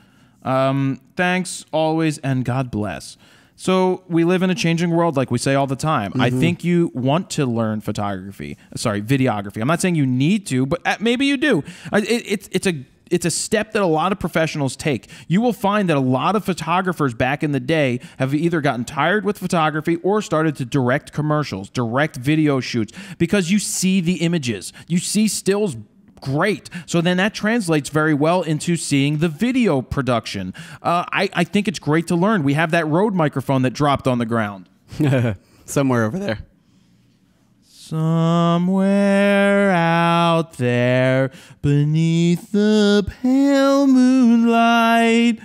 Thanks, always, and God bless. So we live in a changing world, like we say all the time. Mm-hmm. I think you want to learn videography. I'm not saying you need to, but maybe you do. It's a it's a step that a lot of professionals take. You will find that a lot of photographers back in the day have either gotten tired with photography or started to direct commercials, direct video shoots, because you see the images. You see stills great. So then that translates very well into seeing the video production. I think it's great to learn. We have that Rode microphone that dropped on the ground. Somewhere over there. Somewhere out there beneath the pale moonlight,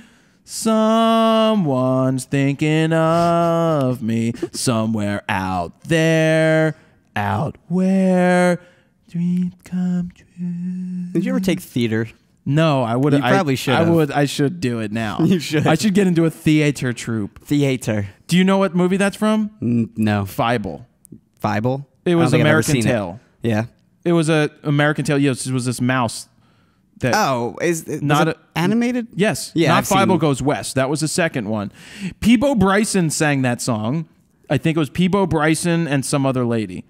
someone's thinking of me. Somewhere out there, out where dreams come true. Did you ever take theater? No, I would. You probably should. I should do it now. You should. I should get into a theater troupe. Theater. Do you know what movie that's from? No. Fieble. Fieble? It was American Tail. Yeah. It was a American Tail. Yes, it was this mouse. That was not it animated? Yes. Yeah. Not Fieble Goes West. That was the second one. Peebo Bryson sang that song. I think it was Peebo Bryson and some other lady.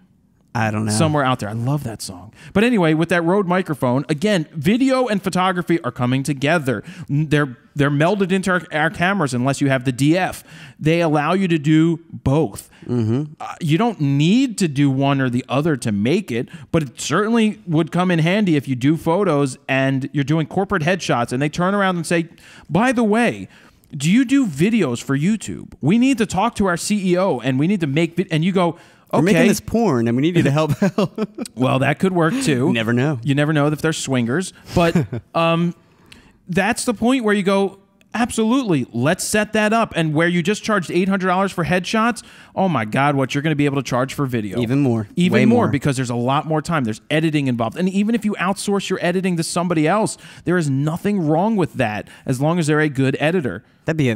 I don't know. Somewhere out there. I love that song. But anyway, with that Rode microphone, again, video and photography are coming together. They're melded into our cameras unless you have the DF. They allow you to do both. You don't need to do one or the other to make it, but it certainly would come in handy if you do photos and you're doing corporate headshots and they turn around and say, by the way, do you do videos for YouTube? We need to talk to our CEO and we need to make and you go, we're making this porn, and we need you to help out. Well, that could work too. You never know. You never know if they're swingers. But that's the point where you go, absolutely, let's set that up. And where you just charged $800 for headshots, oh my God, what you're going to be able to charge for video. Even more. Even Way more, more, because there's a lot more time. There's editing involved. And even if you outsource your editing to somebody else, there is nothing wrong with that as long as they're a good editor. That'd be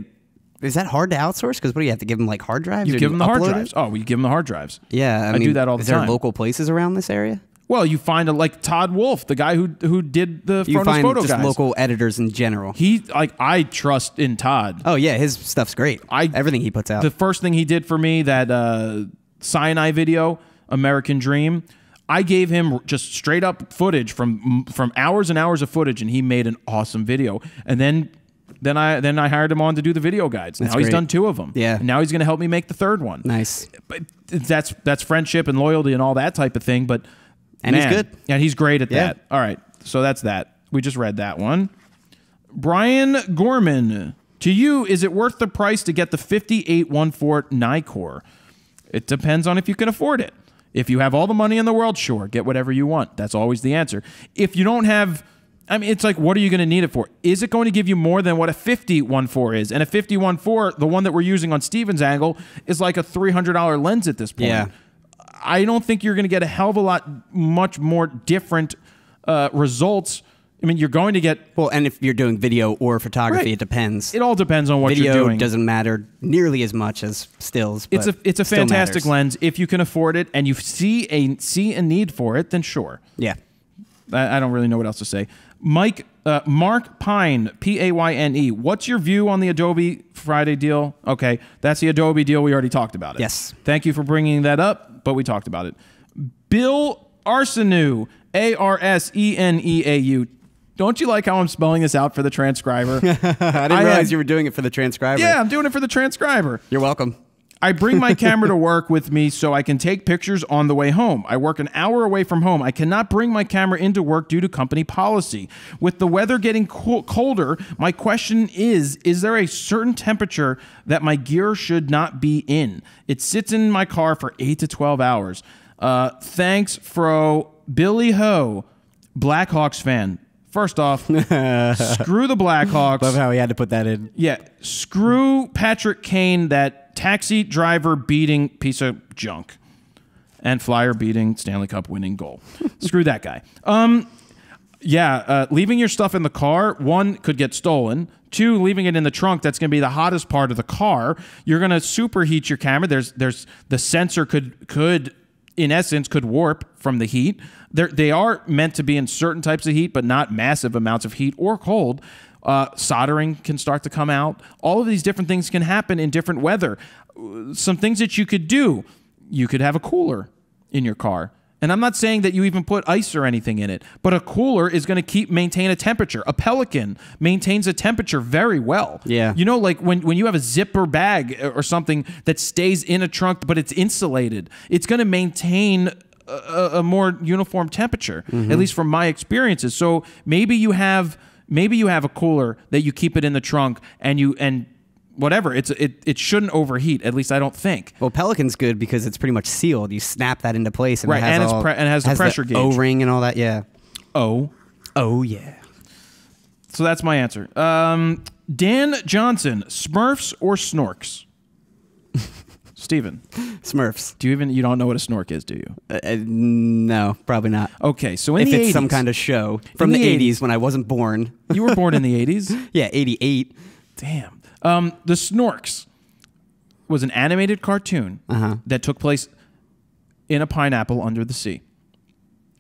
Is that hard to outsource? Because what do you have to give them, like hard drives? You give them the hard drives. Oh, we give them the hard drives. Yeah, I do that all the time. Is there local places around this area? Well, you find like Todd Wolf, the guy who did the FroKnowsPhoto just guys. Local editors in general. I trust in Todd. Oh yeah, his stuff's great. Everything he puts out. The first thing he did for me, that Cyanide video, American Dream, I gave him just straight up footage from hours and hours of footage, and he made an awesome video. And then I hired him on to do the video guides. Now he's done 2 of them. Yeah. And now he's going to help me make the 3rd one. Nice. But that's friendship and loyalty and all that type of thing. But and he's good. And he's great at that. All right. So that's that. We just read that one. Brian Gorman. To you, is it worth the price to get the 5814 Nikkor? It depends on if you can afford it. If you have all the money in the world, sure, get whatever you want. That's always the answer. If you don't have... I mean, it's like, what are you going to need it for? Is it going to give you more than what a 50-1.4 is? And a 50-1.4, the one that we're using on Steven's angle, is like a $300 lens at this point. Yeah. I don't think you're going to get a hell of a lot, much more different results. I mean, you're going to get... Well, and if you're doing video or photography, It depends. It all depends on what video you're doing. Doesn't matter nearly as much as stills. It's a fantastic lens. If you can afford it and you see a need for it, then sure. Yeah. I don't really know what else to say. Mark Pine, Payne. What's your view on the Adobe Friday deal? Okay, that's the Adobe deal. We already talked about it. Yes. Thank you for bringing that up, but we talked about it. Bill Arseneau, Arseneau. Don't you like how I'm spelling this out for the transcriber? I didn't realize you were doing it for the transcriber. Yeah, I'm doing it for the transcriber. You're welcome. I bring my camera to work with me so I can take pictures on the way home. I work an hour away from home. I cannot bring my camera into work due to company policy. With the weather getting colder, my question is there a certain temperature that my gear should not be in? It sits in my car for 8 to 12 hours. Thanks, Fro. Billy Ho, Blackhawks fan. First off, screw the Blackhawks. Love how he had to put that in. Yeah, screw Patrick Kane, that taxi driver beating piece of junk, and Flyer beating Stanley Cup winning goal. Screw that guy. Leaving your stuff in the car, 1, could get stolen. 2, leaving it in the trunk, that's going to be the hottest part of the car. You're going to superheat your camera. There's the sensor could in essence could warp from the heat. They are meant to be in certain types of heat, but not massive amounts of heat or cold. Soldering can start to come out. All of these different things can happen in different weather. Some things that you could do, you could have a cooler in your car And I'm not saying that you even put ice or anything in it, but a cooler is going to maintain a temperature. A Pelican maintains a temperature very well. Yeah. You know, like when you have a zipper bag or something that stays in a trunk, but it's insulated, it's going to maintain a more uniform temperature, at least from my experiences. So maybe you have a cooler that you keep it in the trunk and whatever, it shouldn't overheat. At least I don't think. Well, Pelican's good because it's pretty much sealed. You snap that into place, and right, it has and it has the pressure gauge, O-ring, and all that. Yeah. Oh yeah. So that's my answer. Dan Johnson, Smurfs or Snorks? Steven. Smurfs. You don't know what a snork is, do you? No, probably not. Okay, so in if the it's 80s, some kind of show from the 80s when I wasn't born. You were born in the 80s? Yeah, 88. Damn. The Snorks was an animated cartoon that took place in a pineapple under the sea.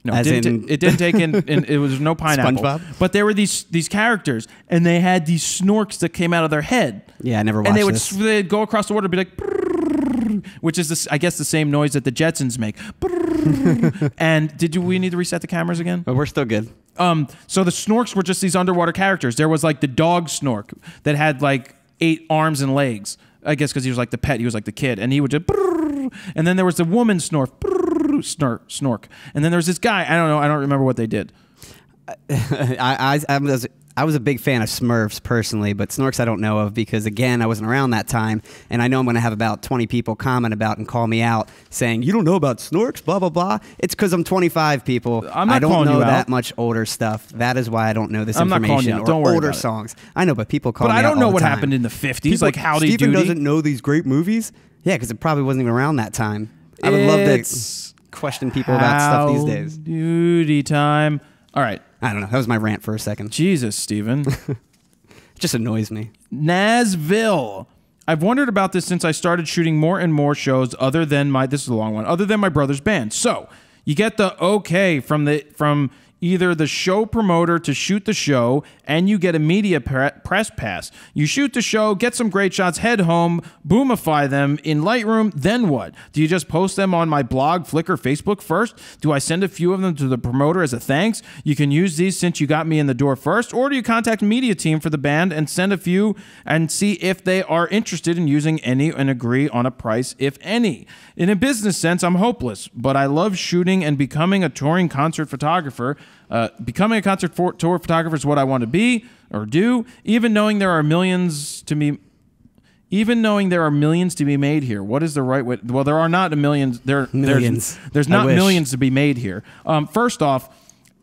No, it didn't take in it was no pineapple. SpongeBob? But there were these characters, and they had these snorks that came out of their head. Yeah, I never watched this. And they'd go across the water and be like, brrr, which is, I guess, the same noise that the Jetsons make. And we need to reset the cameras again? But we're still good. So the Snorks were just these underwater characters. There was like the dog Snork that had like 8 arms and legs. I guess because he was like the pet, he was like the kid, and he would just. And then there was the woman Snork, snork, and then there was this guy. I don't know. I don't remember what they did. I was a big fan of Smurfs personally, but Snorks I don't know of because, again, I wasn't around that time, and I know I'm going to have about 20 people comment about and call me out saying, you don't know about Snorks, blah, blah, blah. It's because I'm 25, people. I don't know that much older stuff. That is why I don't know this information or don't worry older about songs. I know, but people call me out But I don't know all what the time. happened in the 50s, like Howdy Doody. Steven doesn't know these great movies? Yeah, because it probably wasn't even around that time. I would love to question people about stuff these days. Duty time. All right. I don't know. That was my rant for a second. Jesus, Steven. It just annoys me. Nazville. I've wondered about this since I started shooting more and more shows other than this is a long one, other than my brother's band. So you get the okay from either the show promoter to shoot the show, and you get a media press pass. You shoot the show, get some great shots, head home, boomify them in Lightroom, then what? Do you just post them on my blog, Flickr, Facebook first? Do I send a few of them to the promoter as a thanks? You can use these since you got me in the door first, or do you contact media team for the band and send a few and see if they are interested in using any and agree on a price, if any? In a business sense, I'm hopeless, but I love shooting and becoming a touring concert photographer. Becoming a concert tour photographer is what I want to be or do, even knowing there are millions to be made here. What is the right way? Well, there are not a million. Millions. There's not millions to be made here. First off,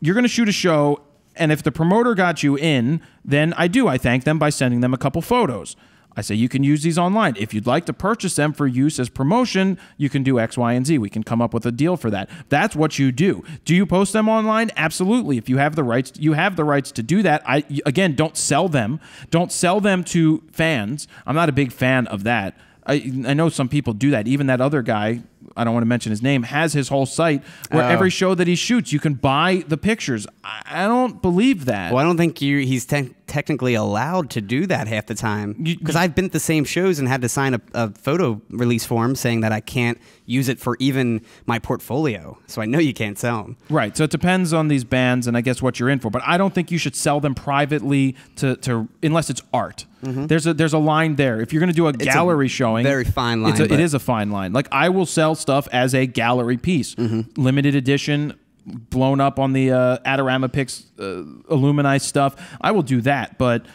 you're going to shoot a show, and if the promoter got you in, then I thank them by sending them a couple photos. I say you can use these online. If you'd like to purchase them for use as promotion, you can do X, Y, and Z. We can come up with a deal for that. That's what you do. Do you post them online? Absolutely. If you have the rights, you have the rights to do that. Again, don't sell them. Don't sell them to fans. I'm not a big fan of that. I know some people do that. Even that other guy, I don't want to mention his name, has his whole site where every show that he shoots, you can buy the pictures. I don't believe that. Well, I don't think he's technically allowed to do that half the time. Because I've been at the same shows and had to sign a photo release form saying that I can't use it for even my portfolio. So I know you can't sell them. Right. So it depends on these bands and I guess what you're in for. But I don't think you should sell them privately to unless it's art. Mm-hmm. There's a line there. If you're going to do a gallery showing, very fine line. It is a fine line. Like I will sell stuff as a gallery piece, limited edition, blown up on the Adorama Pix Illumini stuff. I will do that. But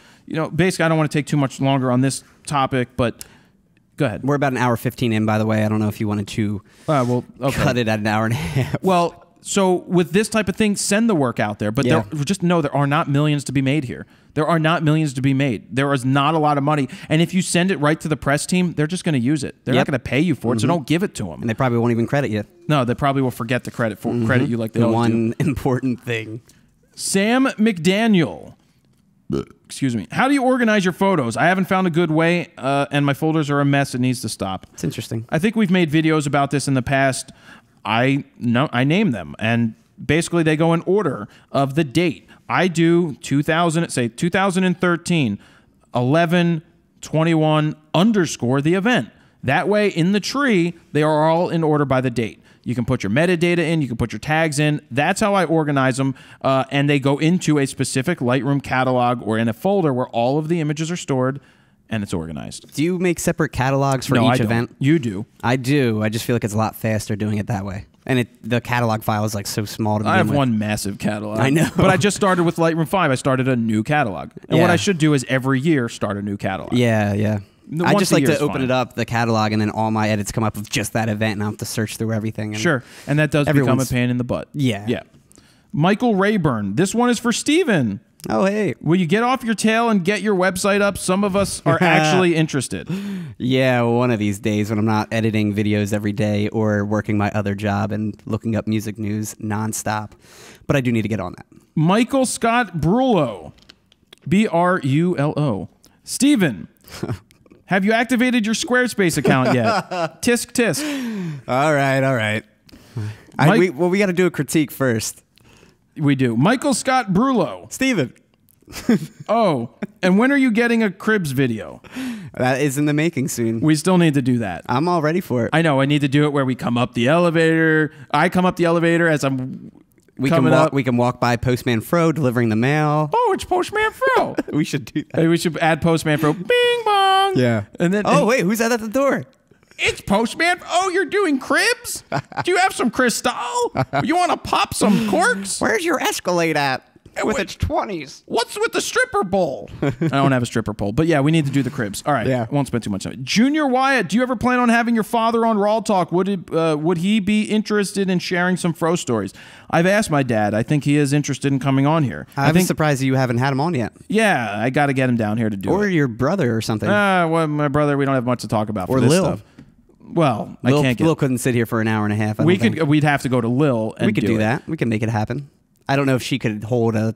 basically, I don't want to take too much longer on this topic. But go ahead. We're about an hour 15 in, by the way. I don't know if you wanted to cut it at an hour and a half. Well. So with this type of thing, send the work out there. But just know there are not millions to be made here. There are not millions to be made. There is not a lot of money. And if you send it right to the press team, they're just going to use it. They're not going to pay you for it, so don't give it to them. And they probably won't even credit you. No, they probably will forget to credit you like they always do. The one important thing. Sam McDaniel. Excuse me. How do you organize your photos? I haven't found a good way, and my folders are a mess. It needs to stop. It's interesting. I think we've made videos about this in the past. I name them, and basically they go in order of the date. I do 2013, 11/21 _ the event. That way, in the tree, they are all in order by the date. You can put your metadata in. You can put your tags in. That's how I organize them. And they go into a specific Lightroom catalog or in a folder where all of the images are stored and it's organized. Do you make separate catalogs for each event? You do. I do. I just feel like it's a lot faster doing it that way. And the catalog file is like so small to begin I have with. one massive catalog. I know. But I just started with Lightroom 5. I started a new catalog. And what I should do is every year start a new catalog. Yeah, yeah. I Once just a like year to is open fine. it up, the catalog, and then all my edits come up with just that event, and I have to search through everything. And Sure. And that does become a everyone's- pain in the butt. Yeah. Yeah. Michael Rayburn. This one is for Steven. Oh, hey. Will you get off your tail and get your website up? Some of us are actually interested. Yeah, one of these days when I'm not editing videos every day or working my other job and looking up music news nonstop. But I do need to get on that. Michael Scott Brulo. Brulo. Steven. Have you activated your Squarespace account yet? Tisk, tisk. All right, all right. We got to do a critique first. We do. Michael Scott Brulo. Steven. Oh, and when are you getting a Cribs video? That is in the making soon. We still need to do that. I'm all ready for it. I know. I need to do it where we come up the elevator. I come up the elevator as I'm coming up. We can walk by Postman Fro delivering the mail. Oh, it's Postman Fro. We should do that. Hey, we should add Postman Fro. Bing bong. Yeah. And then Oh, wait, who's that at the door? it's Postman. Oh, you're doing Cribs? Do you have some Cristal? You want to pop some corks? Where's your Escalade at? With wait. its 20s. What's with the stripper bowl? I don't have a stripper pole, but yeah, we need to do the Cribs. All right, Yeah. Won't spend too much time. Junior Wyatt, do you ever plan on having your father on RAWtalk? Would he be interested in sharing some Fro stories? I've asked my dad. I think he is interested in coming on here. I'm surprised you haven't had him on yet. Yeah, I got to get him down here to do it. Or your brother or something. Well, my brother, we don't have much to talk about for Or this Lil. stuff. Well, Lil, I can't get. Lil couldn't sit here for an hour and a half. We'd have to go to Lil and We could do it. that. We can make it happen. I don't know if she could hold a,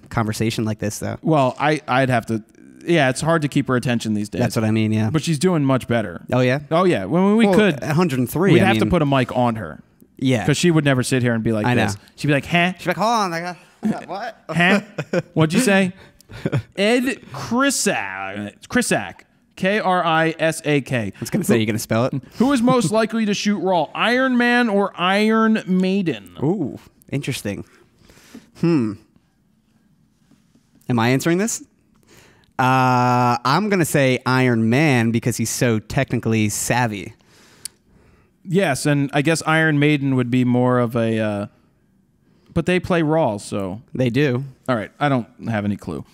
conversation like this though. Well, I'd have to. Yeah, it's hard to keep her attention these days. That's what I mean. Yeah. But she's doing much better. Oh yeah. Oh yeah. When we could, 103. we'd have to put a mic on her Yeah. because she would never sit here and be like I this. know. She'd be like, "Huh? She's like, hold on. I got what? Huh? What'd you say?" Ed Krisak. Krisak. I was gonna say, you gonna spell it? Who is most likely to shoot Raw? Iron Man or Iron Maiden? Ooh, interesting. Am I answering this? I'm gonna say Iron Man because he's so technically savvy. Yes, and I guess Iron Maiden would be more of a. But they play Raw, so. They do. All right, I don't have any clue.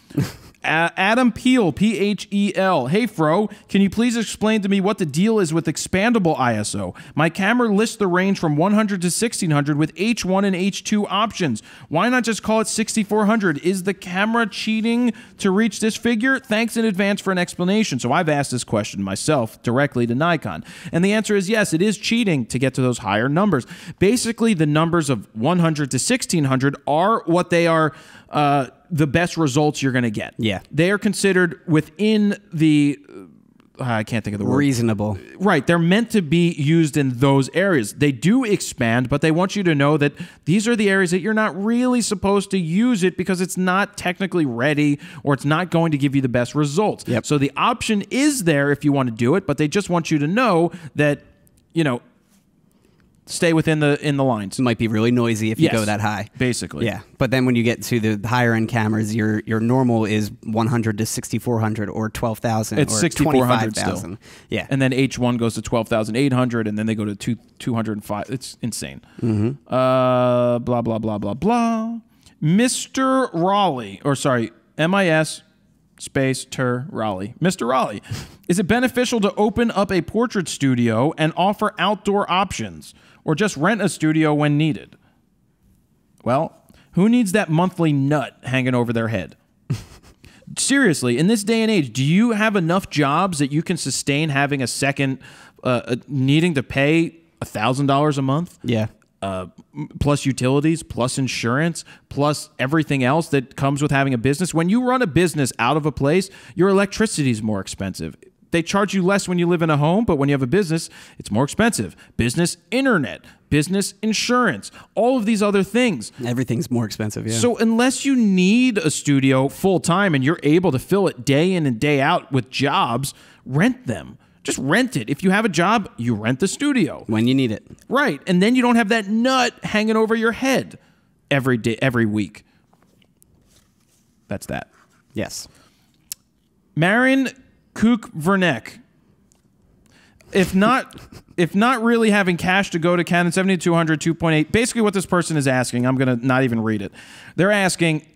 Adam Peel, P-H-E-L. Hey, Fro, can you please explain to me what the deal is with expandable ISO? My camera lists the range from 100 to 1600 with H1 and H2 options. Why not just call it 6400? Is the camera cheating to reach this figure? Thanks in advance for an explanation. So I've asked this question myself directly to Nikon. And the answer is yes, it is cheating to get to those higher numbers. Basically, the numbers of 100 to 1600 are what they are the best results you're going to get. Yeah. They are considered within the, I can't think of the word. Reasonable. Right. They're meant to be used in those areas. They do expand, but they want you to know that these are the areas that you're not really supposed to use it because it's not technically ready or it's not going to give you the best results. Yep. So the option is there if you want to do it, but they just want you to know that, stay within the lines. It might be really noisy if you go that high. Basically. Yeah. But then when you get to the higher end cameras, your normal is 100 to 6400 or 12,000 It's or 6,400 still. 25,000. Yeah. And then H1 goes to 12,800, and then they go to 205. It's insane. Blah, blah, blah, blah, blah. Mr. Raleigh, or sorry, MIS space Ter Raleigh. Mr. Raleigh, is it beneficial to open up a portrait studio and offer outdoor options, or just rent a studio when needed? Well, who needs that monthly nut hanging over their head? Seriously, in this day and age, do you have enough jobs that you can sustain having a second, needing to pay $1,000 a month? Yeah. Plus utilities, plus insurance, plus everything else that comes with having a business. When you run a business out of a place, your electricity is more expensive. They charge you less when you live in a home, but when you have a business, it's more expensive. Business internet, business insurance, all of these other things. Everything's more expensive, yeah. So unless you need a studio full time and you're able to fill it day in and day out with jobs, rent them. Just rent it. If you have a job, you rent the studio. When you need it. Right. And then you don't have that nut hanging over your head every day, every week. That's that. Yes. Marin Kook Vernek. If not really having cash to go to Canon 70-200 2.8, basically what this person is asking, I'm going to not even read it. They're asking,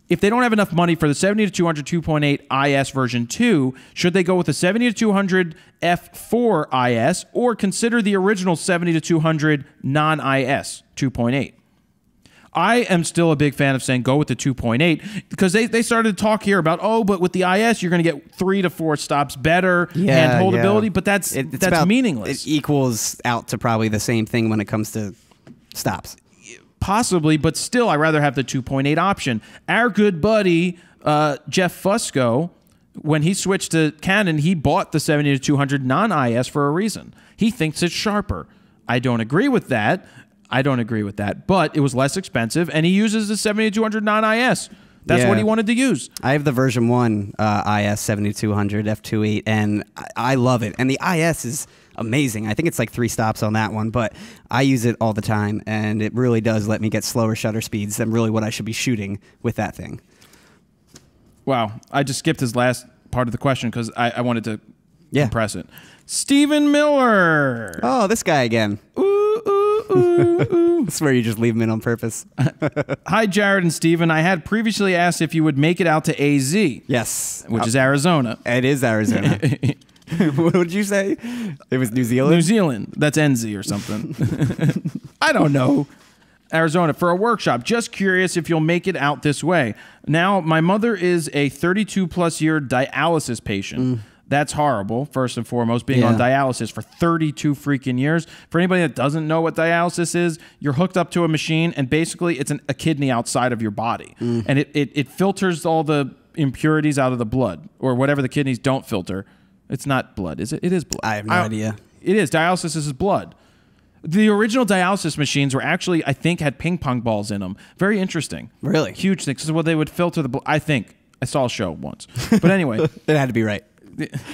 if they don't have enough money for the 70-200 2.8 IS version 2, should they go with the 70-200 f4 IS or consider the original 70-200 non-IS 2.8? I am still a big fan of saying go with the 2.8 because they started to talk here about, oh, but with the IS, you're going to get 3 to 4 stops better hand holdability, but that's meaningless. It equals out to probably the same thing when it comes to stops. Possibly, but still, I'd rather have the 2.8 option. Our good buddy, Jeff Fusco, when he switched to Canon, he bought the 70-200 non-IS for a reason. He thinks it's sharper. I don't agree with that. But it was less expensive, and he uses the 70-200 non-IS. That's what he wanted to use. I have the version 1 IS 7200 f2.8, and I love it. And the IS is amazing. I think it's like 3 stops on that one, but I use it all the time, and it really does let me get slower shutter speeds than really what I should be shooting with that thing. Wow. I just skipped his last part of the question because I wanted to compress it. Stephen Miller. Oh, this guy again. I swear you just leave him in on purpose. Hi, Jared and Steven. I had previously asked if you would make it out to AZ. Yes. Which is Arizona. It is Arizona. What did you say? It was New Zealand? New Zealand. That's NZ or something. I don't know. Arizona for a workshop. Just curious if you'll make it out this way. Now, my mother is a 32-plus year dialysis patient. That's horrible, first and foremost, being on dialysis for 32 freaking years. For anybody that doesn't know what dialysis is, you're hooked up to a machine, and basically it's a kidney outside of your body. And it filters all the impurities out of the blood, or whatever the kidneys don't filter. It's not blood, is it? It is blood. I have no idea. It is. Dialysis is blood. The original dialysis machines were actually, I think, had ping pong balls in them. Very interesting. Really? Huge thing. This is what they would filter the blood. I think. I saw a show once. But anyway. It had to be right.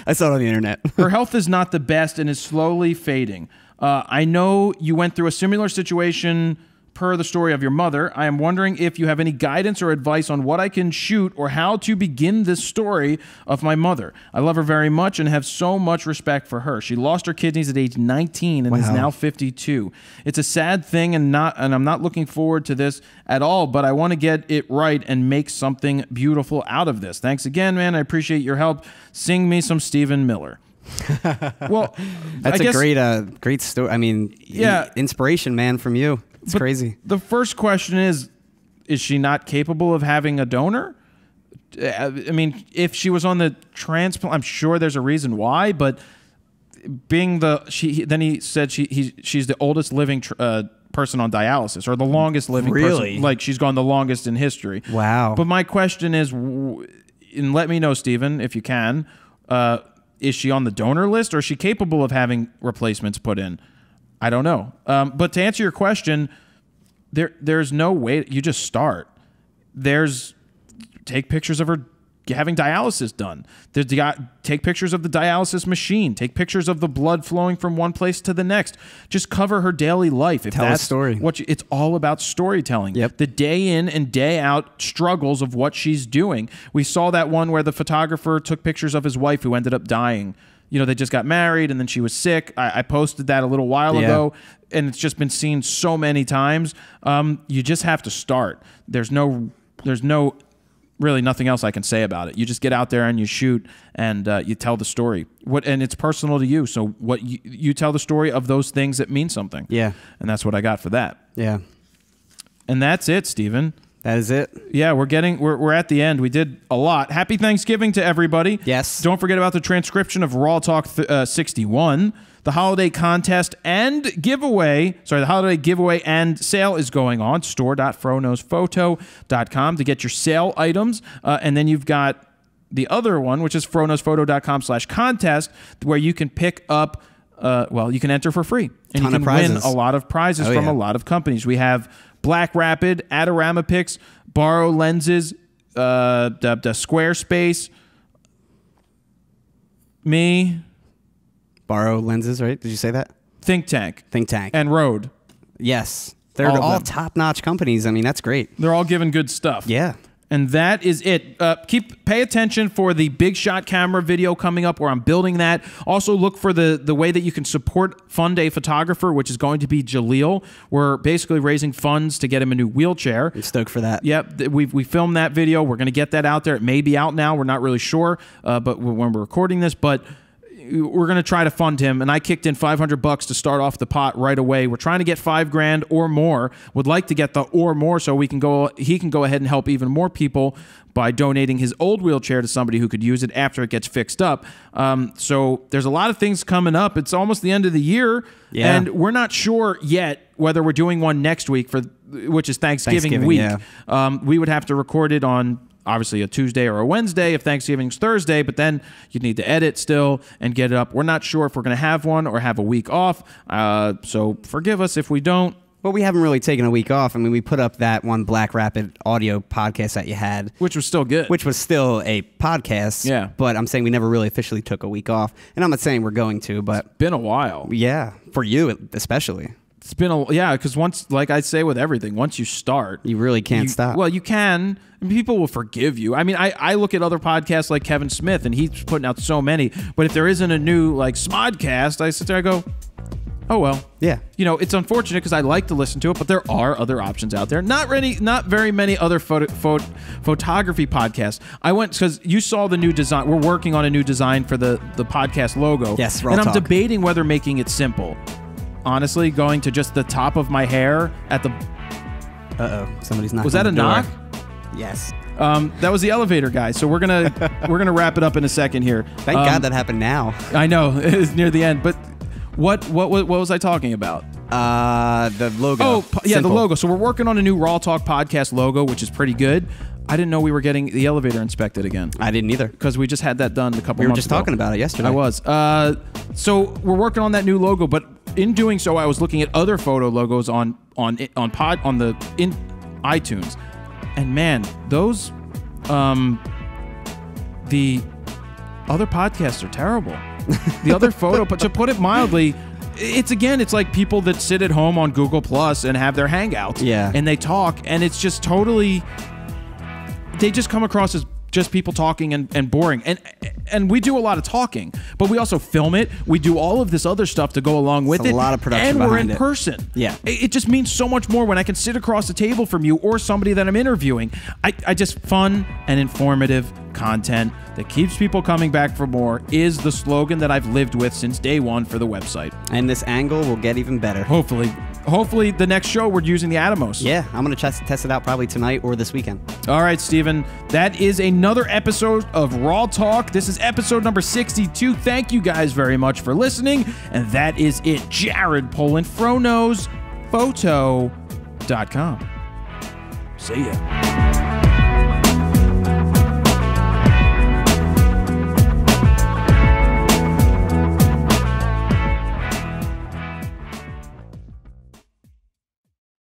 I saw it on the internet. Her health is not the best and is slowly fading. I know you went through a similar situation per the story of your mother. I am wondering if you have any guidance or advice on what I can shoot or how to begin this story of my mother. I love her very much and have so much respect for her. She lost her kidneys at age 19 and is now 52. It's a sad thing, and I'm not looking forward to this at all, but I want to get it right and make something beautiful out of this. Thanks again, man. I appreciate your help. Sing me some Stephen Miller. Well, that's a great story. I mean, inspiration, man, from you. It's crazy. The first question is she not capable of having a donor? I mean, if she was on the transplant, I'm sure there's a reason why, but then he said she's the oldest living person on dialysis, or the longest living person. Like, she's gone the longest in history. Wow. But my question is, and let me know, Stephen, if you can, is she on the donor list, or is she capable of having replacements put in? I don't know. But to answer your question, there's no way. You just start. Take pictures of her having dialysis done. Take pictures of the dialysis machine. Take pictures of the blood flowing from one place to the next. Just cover her daily life. Tell a story. It's all about storytelling. Yep. The day in and day out struggles of what she's doing. We saw that one where the photographer took pictures of his wife who ended up dying. You know, they just got married and then she was sick. I posted that a little while ago, and it's just been seen so many times. You just have to start. There's really nothing else I can say about it. You just get out there and you shoot, and you tell the story. And it's personal to you. So you tell the story of those things that mean something. Yeah. And that's what I got for that. Yeah. And that's it, Stephen. That is it. Yeah, we're at the end. We did a lot. Happy Thanksgiving to everybody. Yes. Don't forget about the transcription of RAWtalk 61. The holiday contest and giveaway, the holiday giveaway and sale is going on. store.FroKnowsPhoto.com to get your sale items. And then you've got the other one, which is FroKnowsPhoto.com/contest, where you can pick up, you can enter for free. And you can win a lot of prizes from a lot of companies. We have Black Rapid, Adorama Picks, Borrow Lenses, the Squarespace, me. Borrow lenses, right? Did you say that? Think Tank. Think Tank. And Rode. Yes. They're All of all them. top-notch companies. I mean, that's great. They're all giving good stuff. Yeah. And that is it. Pay attention for the big shot camera video coming up where I'm building that. Also look for the way that you can support Fund a Photographer, which is going to be Jaleel. We're basically raising funds to get him a new wheelchair. I'm stoked for that. Yep, we filmed that video. We're going to get that out there. It may be out now. We're not really sure but when we're recording this, but we're going to try to fund him, and I kicked in $500 to start off the pot right away. We're trying to get $5,000 or more. Would like to get the or more so he can go ahead and help even more people by donating his old wheelchair to somebody who could use it after it gets fixed up. So there's a lot of things coming up. It's almost the end of the year, and we're not sure yet whether we're doing one next week, which is Thanksgiving week. Yeah. We would have to record it on obviously a Tuesday or a Wednesday if Thanksgiving's Thursday, but then you'd need to edit still and get it up. We're not sure if we're going to have one or have a week off, so forgive us if we don't. Well, we haven't really taken a week off. I mean, we put up that one Black Rapid audio podcast that you had. Which was still good. Which was still a podcast. Yeah. But I'm saying we never really officially took a week off. And I'm not saying we're going to, but... It's been a while. Yeah. For you, especially. It's been because once, like I say with everything, once you start... You really can't stop. Well, you can. People will forgive you. I mean, I look at other podcasts like Kevin Smith, and he's putting out so many. But if there isn't a new, like, Smodcast, I sit there and go... Oh, well. Yeah. You know, it's unfortunate because I like to listen to it, but there are other options out there. Not very many other photography podcasts. I went because you saw the new design. We're working on a new design for the podcast logo. Yes, and I'm RAWtalk. debating whether making it simple. Honestly, going to just the top of my hair at the... Uh-oh. Somebody's knocking Was that a on the door. knock? Yes. That was the elevator guy. So we're gonna wrap it up in a second here. Thank God that happened now. I know it's near the end, but what was I talking about? The logo. Oh, yeah, Simple. the logo. So we're working on a new RAWtalk podcast logo, which is pretty good. I didn't know we were getting the elevator inspected again. I didn't either. Because we just had that done a couple months ago. We were just talking about it yesterday. I was. So we're working on that new logo, but in doing so, I was looking at other photo logos in iTunes, and man, those the other podcasts are terrible. The other photo, but to put it mildly, it's like people that sit at home on Google Plus and have their hangouts, and they talk, and it's just totally. They just come across as just people talking and boring. And we do a lot of talking, but we also film it. We do all of this other stuff to go along with it. A lot of production and we're in behind it. person. Yeah. It just means so much more when I can sit across the table from you or somebody that I'm interviewing. I just fun and informative content that keeps people coming back for more is the slogan that I've lived with since day one for the website. And this angle will get even better. Hopefully the next show we're using the Atomos. Yeah, I'm going to test it out probably tonight or this weekend. All right, Steven. That is another episode of RAWtalk. This is episode number 62. Thank you guys very much for listening. And that is it. Jared Polin, FroKnowsPhoto.com. See ya.